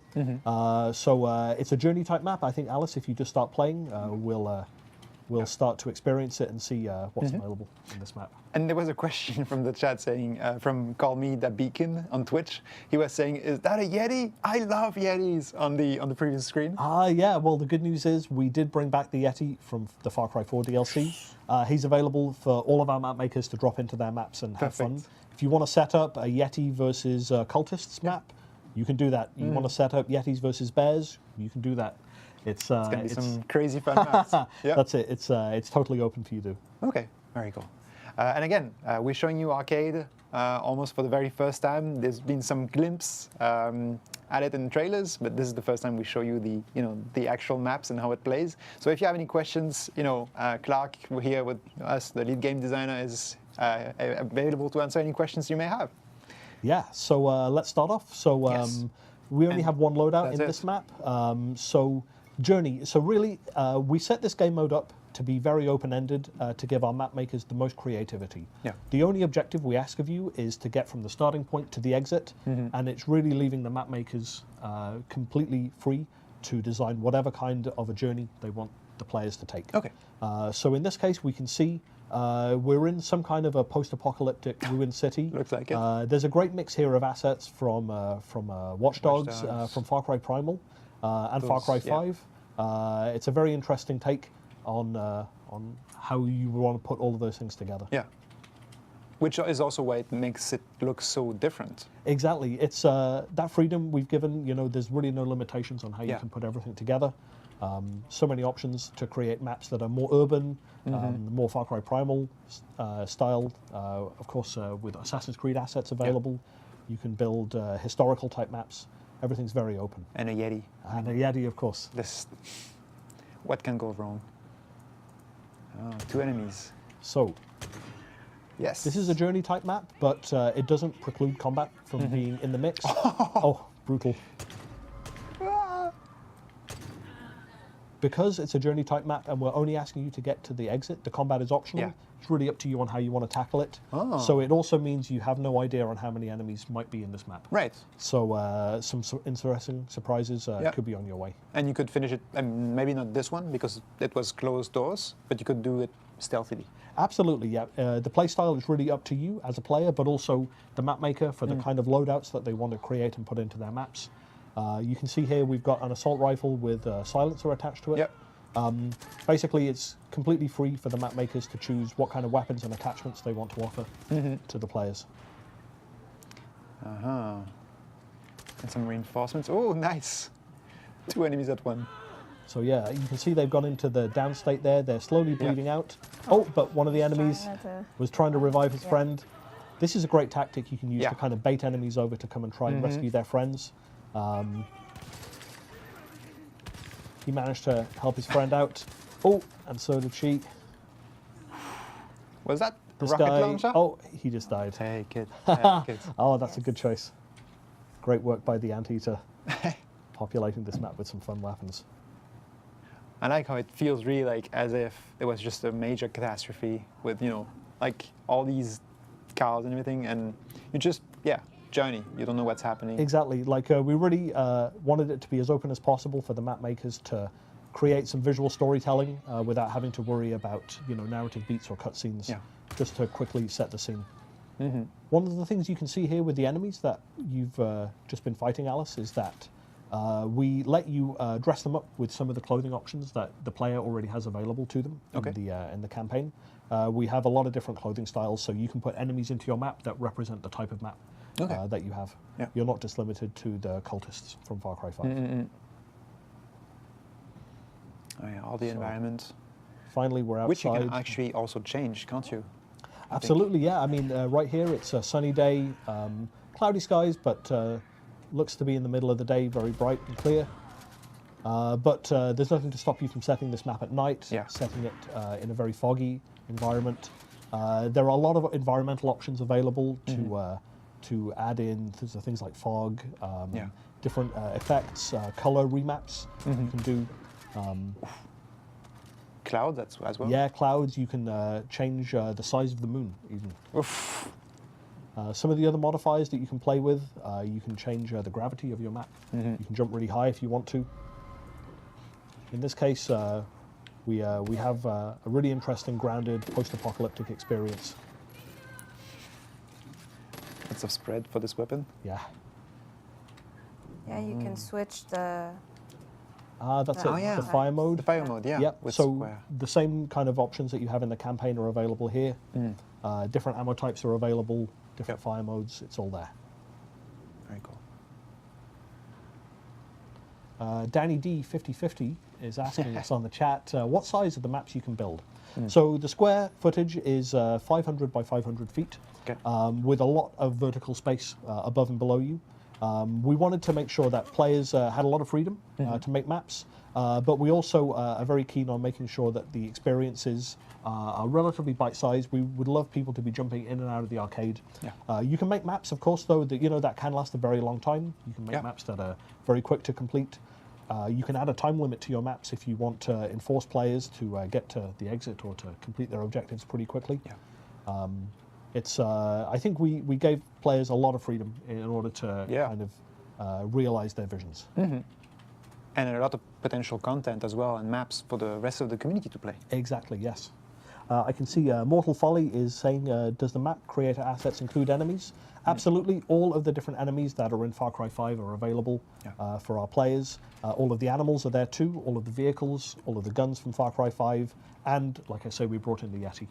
So it's a journey type map. I think, Alice, if you just start playing, we'll start to experience it and see what's available in this map. And there was a question from the chat saying, from Call Me the Beacon on Twitch, he was saying, is that a Yeti? I love Yetis on the previous screen. Yeah, well, the good news is we did bring back the Yeti from the Far Cry 4 DLC. He's available for all of our map makers to drop into their maps and have fun. If you want to set up a Yeti versus cultists map, you can do that. You want to set up Yetis versus bears, you can do that. It's going to be some crazy fun maps. That's it. It's totally open for you to do. Okay, very cool. And again, we're showing you arcade almost for the very first time. There's been some glimpse at it in the trailers, but this is the first time we show you the actual maps and how it plays. So if you have any questions, Clark here with us, the lead game designer, is available to answer any questions you may have. Yeah, so let's start off. So we only have one loadout in this map. So Journey. So really, we set this game mode up to be very open-ended, to give our map makers the most creativity. The only objective we ask of you is to get from the starting point to the exit, and it's really leaving the map makers completely free to design whatever kind of a journey they want the players to take. So in this case, we can see we're in some kind of a post-apocalyptic ruined city. Looks like it. There's a great mix here of assets from Watch Dogs, from Far Cry Primal, and Far Cry 5. It's a very interesting take on how you want to put all of those things together. Yeah. Which is also why it makes it look so different. Exactly. It's that freedom we've given. There's really no limitations on how you can put everything together. So many options to create maps that are more urban, more Far Cry Primal styled. Of course, with Assassin's Creed assets available, you can build historical type maps. Everything's very open. And a Yeti. And a Yeti, of course. What can go wrong? Oh, 2 enemies. So, yes, this is a journey type map, but it doesn't preclude combat from being in the mix. Oh, brutal. Because it's a journey type map and we're only asking you to get to the exit, the combat is optional. It's really up to you on how you want to tackle it. So it also means you have no idea on how many enemies might be in this map. Right. So some interesting surprises could be on your way. And you could finish it, maybe not this one because it was closed doors, but you could do it stealthily. Absolutely, yeah. The play style is really up to you as a player, but also the map maker for the kind of loadouts that they want to create and put into their maps. You can see here we've got an assault rifle with a silencer attached to it. Basically, it's completely free for the map makers to choose what kind of weapons and attachments they want to offer to the players. And some reinforcements. Oh, nice. 2 enemies at one. So yeah, you can see they've gone into the down state there. They're slowly bleeding out. Oh, but one of the enemies was trying to revive his friend. This is a great tactic you can use to kind of bait enemies over to come and try and rescue their friends. He managed to help his friend out. Oh, and so did she. Was that this rocket guy? Launcher? Oh, he just died. Hey, kid. Oh, that's a good choice. Great work by the Anteater, populating this map with some fun weapons. I like how it feels really like as if it was just a major catastrophe with, like all these cars and everything, and you just, journey. You don't know what's happening. Exactly. Like we really wanted it to be as open as possible for the map makers to create some visual storytelling without having to worry about narrative beats or cutscenes. Just to quickly set the scene. One of the things you can see here with the enemies that you've just been fighting, Alice, is that we let you dress them up with some of the clothing options that the player already has available to them in the campaign. We have a lot of different clothing styles, so you can put enemies into your map that represent the type of map that you have. You're not just limited to the cultists from Far Cry 5. Oh yeah, all the environments. Finally, we're outside. Which you can actually also change, can't you? Absolutely, yeah. I mean, right here it's a sunny day, cloudy skies, but looks to be in the middle of the day, very bright and clear. But there's nothing to stop you from setting this map at night, setting it in a very foggy environment. There are a lot of environmental options available to add in things like fog, different effects, color remaps you can do. clouds as well? Yeah, clouds. You can change the size of the moon even. Oof. Some of the other modifiers that you can play with, you can change the gravity of your map. Mm-hmm. You can jump really high if you want to. In this case, we have a really interesting, grounded, post-apocalyptic experience. Lots of spread for this weapon. Yeah. Yeah, you can switch the... That's it, the fire mode. The fire mode, yeah. Yep. with So square. the same kind of options that you have in the campaign are available here. Different ammo types are available, different fire modes, it's all there. Very cool. Danny D 5050 is asking us on the chat what size are the maps you can build. So the square footage is 500 by 500 feet with a lot of vertical space above and below you. We wanted to make sure that players had a lot of freedom to make maps, but we also are very keen on making sure that the experiences are relatively bite-sized. We would love people to be jumping in and out of the arcade. You can make maps, of course, though, that can last a very long time. You can make maps that are very quick to complete. You can add a time limit to your maps if you want to enforce players to get to the exit or to complete their objectives pretty quickly. I think we gave players a lot of freedom in order to kind of realize their visions. And a lot of potential content as well and maps for the rest of the community to play. Exactly, yes. I can see Mortal Folly is saying, does the map creator assets include enemies? Absolutely. All of the different enemies that are in Far Cry 5 are available for our players. All of the animals are there too, all of the vehicles, all of the guns from Far Cry 5, and, like I say, we brought in the Yeti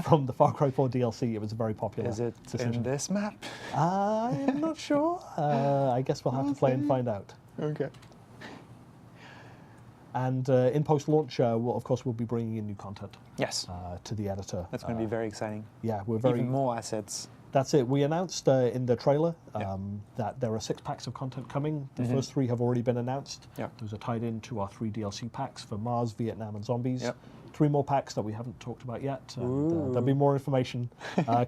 from the Far Cry 4 DLC. It was a very popular decision. Is it in this map? I'm not sure. I guess we'll have to play and find out. Okay. And in post-launch, of course, we'll be bringing in new content. Yes. To the editor. That's going to be very exciting. Yeah, we're very... Even more assets. That's it. We announced in the trailer that there are 6 packs of content coming. The first 3 have already been announced. Those are tied into our 3 DLC packs for Mars, Vietnam, and Zombies. 3 more packs that we haven't talked about yet. And, there'll be more information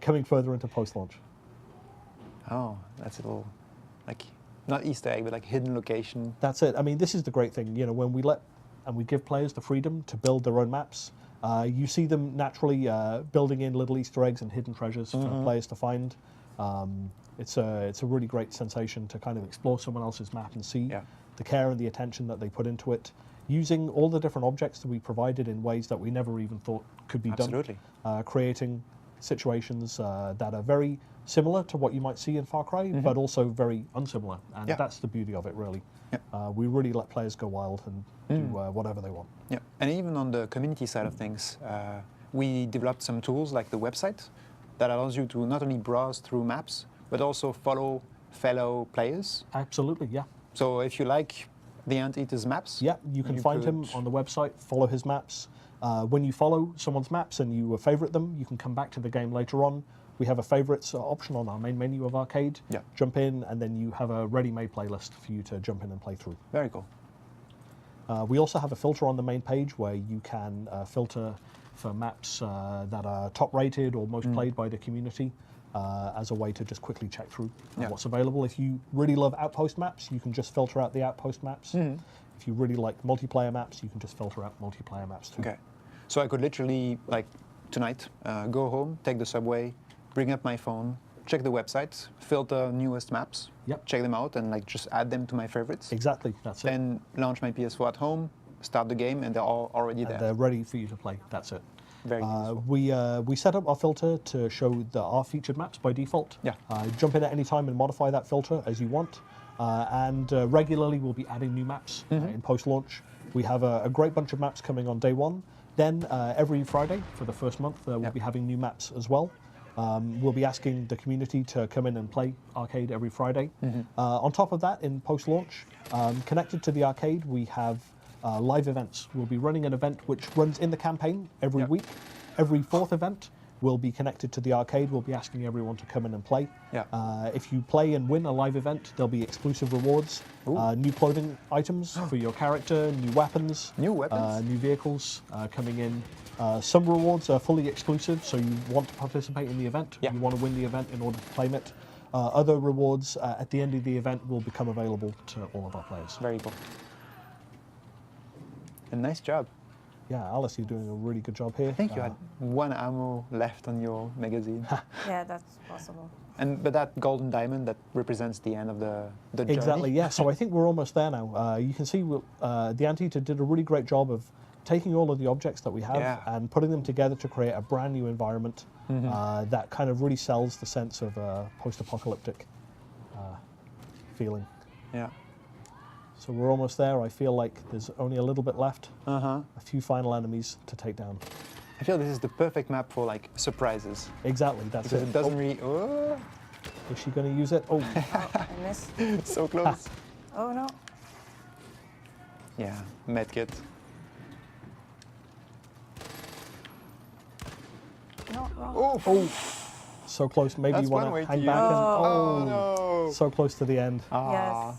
coming further into post-launch. Oh, that's a little, like, not Easter egg, but like hidden location. That's it. I mean, this is the great thing. You know, when we let and we give players the freedom to build their own maps, you see them naturally building in little Easter eggs and hidden treasures for players to find. It's a really great sensation to kind of explore someone else's map and see the care and the attention that they put into it, using all the different objects that we provided in ways that we never even thought could be done. Creating situations that are very similar to what you might see in Far Cry, but also very unsimilar, and that's the beauty of it, really. We really let players go wild and do whatever they want. Yeah, and even on the community side of things, we developed some tools like the website that allows you to not only browse through maps, but also follow fellow players. Absolutely, yeah. So if you like the Anteater's maps, you can find him on the website, follow his maps. When you follow someone's maps and you favorite them, you can come back to the game later on. We have a favorites option on our main menu of Arcade. Jump in, and then you have a ready-made playlist for you to jump in and play through. Very cool. We also have a filter on the main page where you can filter for maps that are top-rated or most played by the community as a way to just quickly check through what's available. If you really love Outpost maps, you can just filter out the Outpost maps. If you really like multiplayer maps, you can just filter out multiplayer maps too. Okay. So I could literally, like tonight, go home, take the subway, bring up my phone, check the website, filter newest maps, check them out, and like just add them to my favorites. Exactly, that's it. Then launch my PS4 at home, start the game, and they're all already there. They're ready for you to play. That's it. Very we set up our filter to show our featured maps by default. Jump in at any time and modify that filter as you want. And regularly we'll be adding new maps in post-launch. We have a great bunch of maps coming on day 1. Then every Friday for the first month we'll be having new maps as well. We'll be asking the community to come in and play Arcade every Friday. On top of that, in post-launch, connected to the Arcade, we have live events. We'll be running an event which runs in the campaign every week. Every 4th event will be connected to the Arcade. We'll be asking everyone to come in and play. If you play and win a live event, there'll be exclusive rewards, new clothing items for your character, new weapons, new vehicles coming in. Some rewards are fully exclusive, so you want to participate in the event, you want to win the event in order to claim it. Other rewards at the end of the event will become available to all of our players. Very cool. And nice job. Yeah, Alice, you're doing a really good job here. I think you had 1 ammo left on your magazine. Yeah, that's possible. But that golden diamond, that represents the end of the journey. Exactly, yeah. So I think we're almost there now. You can see the Anteater did a really great job of taking all of the objects that we have and putting them together to create a brand new environment that kind of really sells the sense of post-apocalyptic feeling. Yeah. So we're almost there. I feel like there's only a little bit left. A few final enemies to take down. I feel this is the perfect map for like surprises. Exactly, that's because it. It doesn't really. Is she going to use it? Oh, I missed. So close. Oh no. Yeah, medkit. No, wrong. Oh. So close. Maybe That's you want one way to to hang use back. it. And, Oh, no. So close to the end. Yes.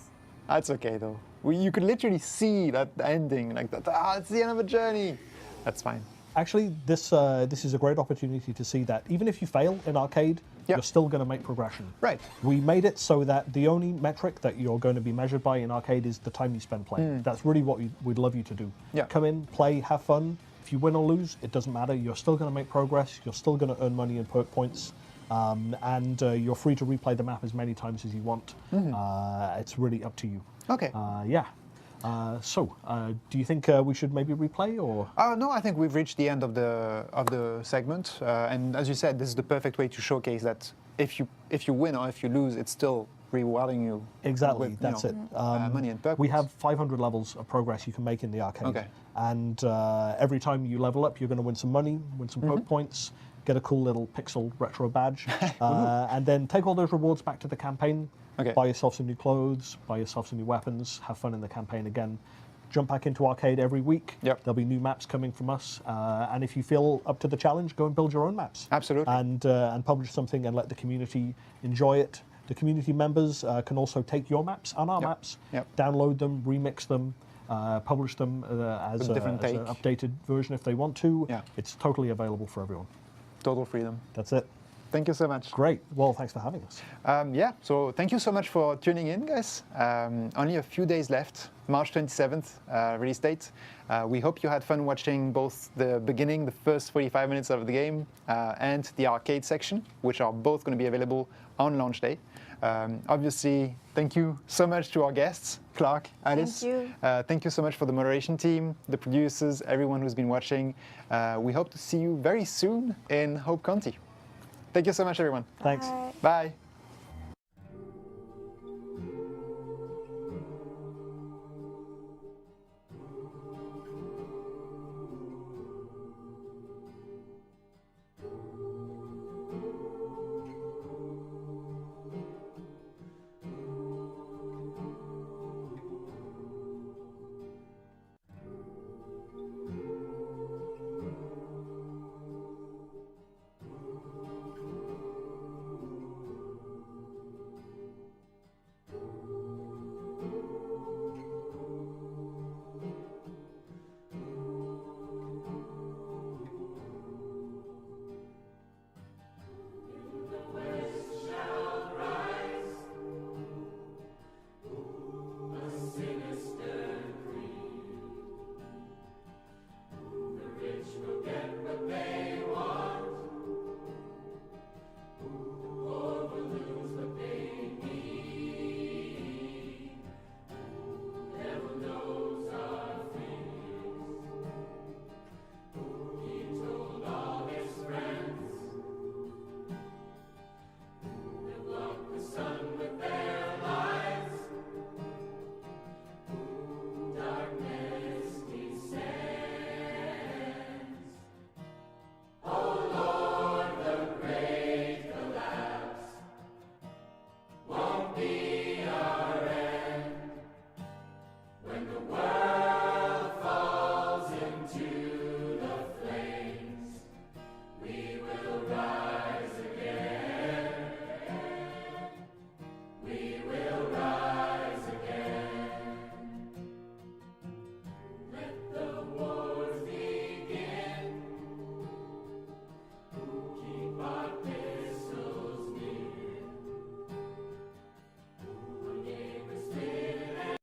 That's okay though. You could literally see that ending, like that. It's the end of a journey. That's fine. Actually, this is a great opportunity to see that even if you fail in arcade, you're still going to make progression. Right. We made it so that the only metric that you're going to be measured by in arcade is the time you spend playing. That's really what we'd love you to do. Yeah. Come in, play, have fun. If you win or lose, it doesn't matter. You're still going to make progress. You're still going to earn money and perk points. And you're free to replay the map as many times as you want. It's really up to you. Okay. Yeah. Do you think we should maybe replay or? No, I think we've reached the end of the segment, and as you said, this is the perfect way to showcase that if you win or if you lose, it's still rewarding you. Exactly, with, that's it. Money and perks. We have 500 levels of progress you can make in the arcade. Okay. And every time you level up, you're going to win some money, win some perk points, get a cool little pixel retro badge, and then take all those rewards back to the campaign. Okay. Buy yourself some new clothes, buy yourself some new weapons, have fun in the campaign again. Jump back into arcade every week. Yep. There'll be new maps coming from us, and if you feel up to the challenge, go and build your own maps. Absolutely. And publish something and let the community enjoy it. The community members can also take your maps and our maps, download them, remix them, publish them as an updated version if they want to. Yeah. It's totally available for everyone. Total freedom. That's it. Thank you so much. Great. Well, thanks for having us. Yeah, so thank you so much for tuning in, guys. Only a few days left, March 27th, release date. We hope you had fun watching both the beginning, the first 45 minutes of the game, and the arcade section, which are both going to be available on launch day. Obviously, thank you so much to our guests, Clark, Alice. Thank you. Thank you so much for the moderation team, the producers, everyone who's been watching. We hope to see you very soon in Hope County. Thank you so much, everyone. Thanks. Bye.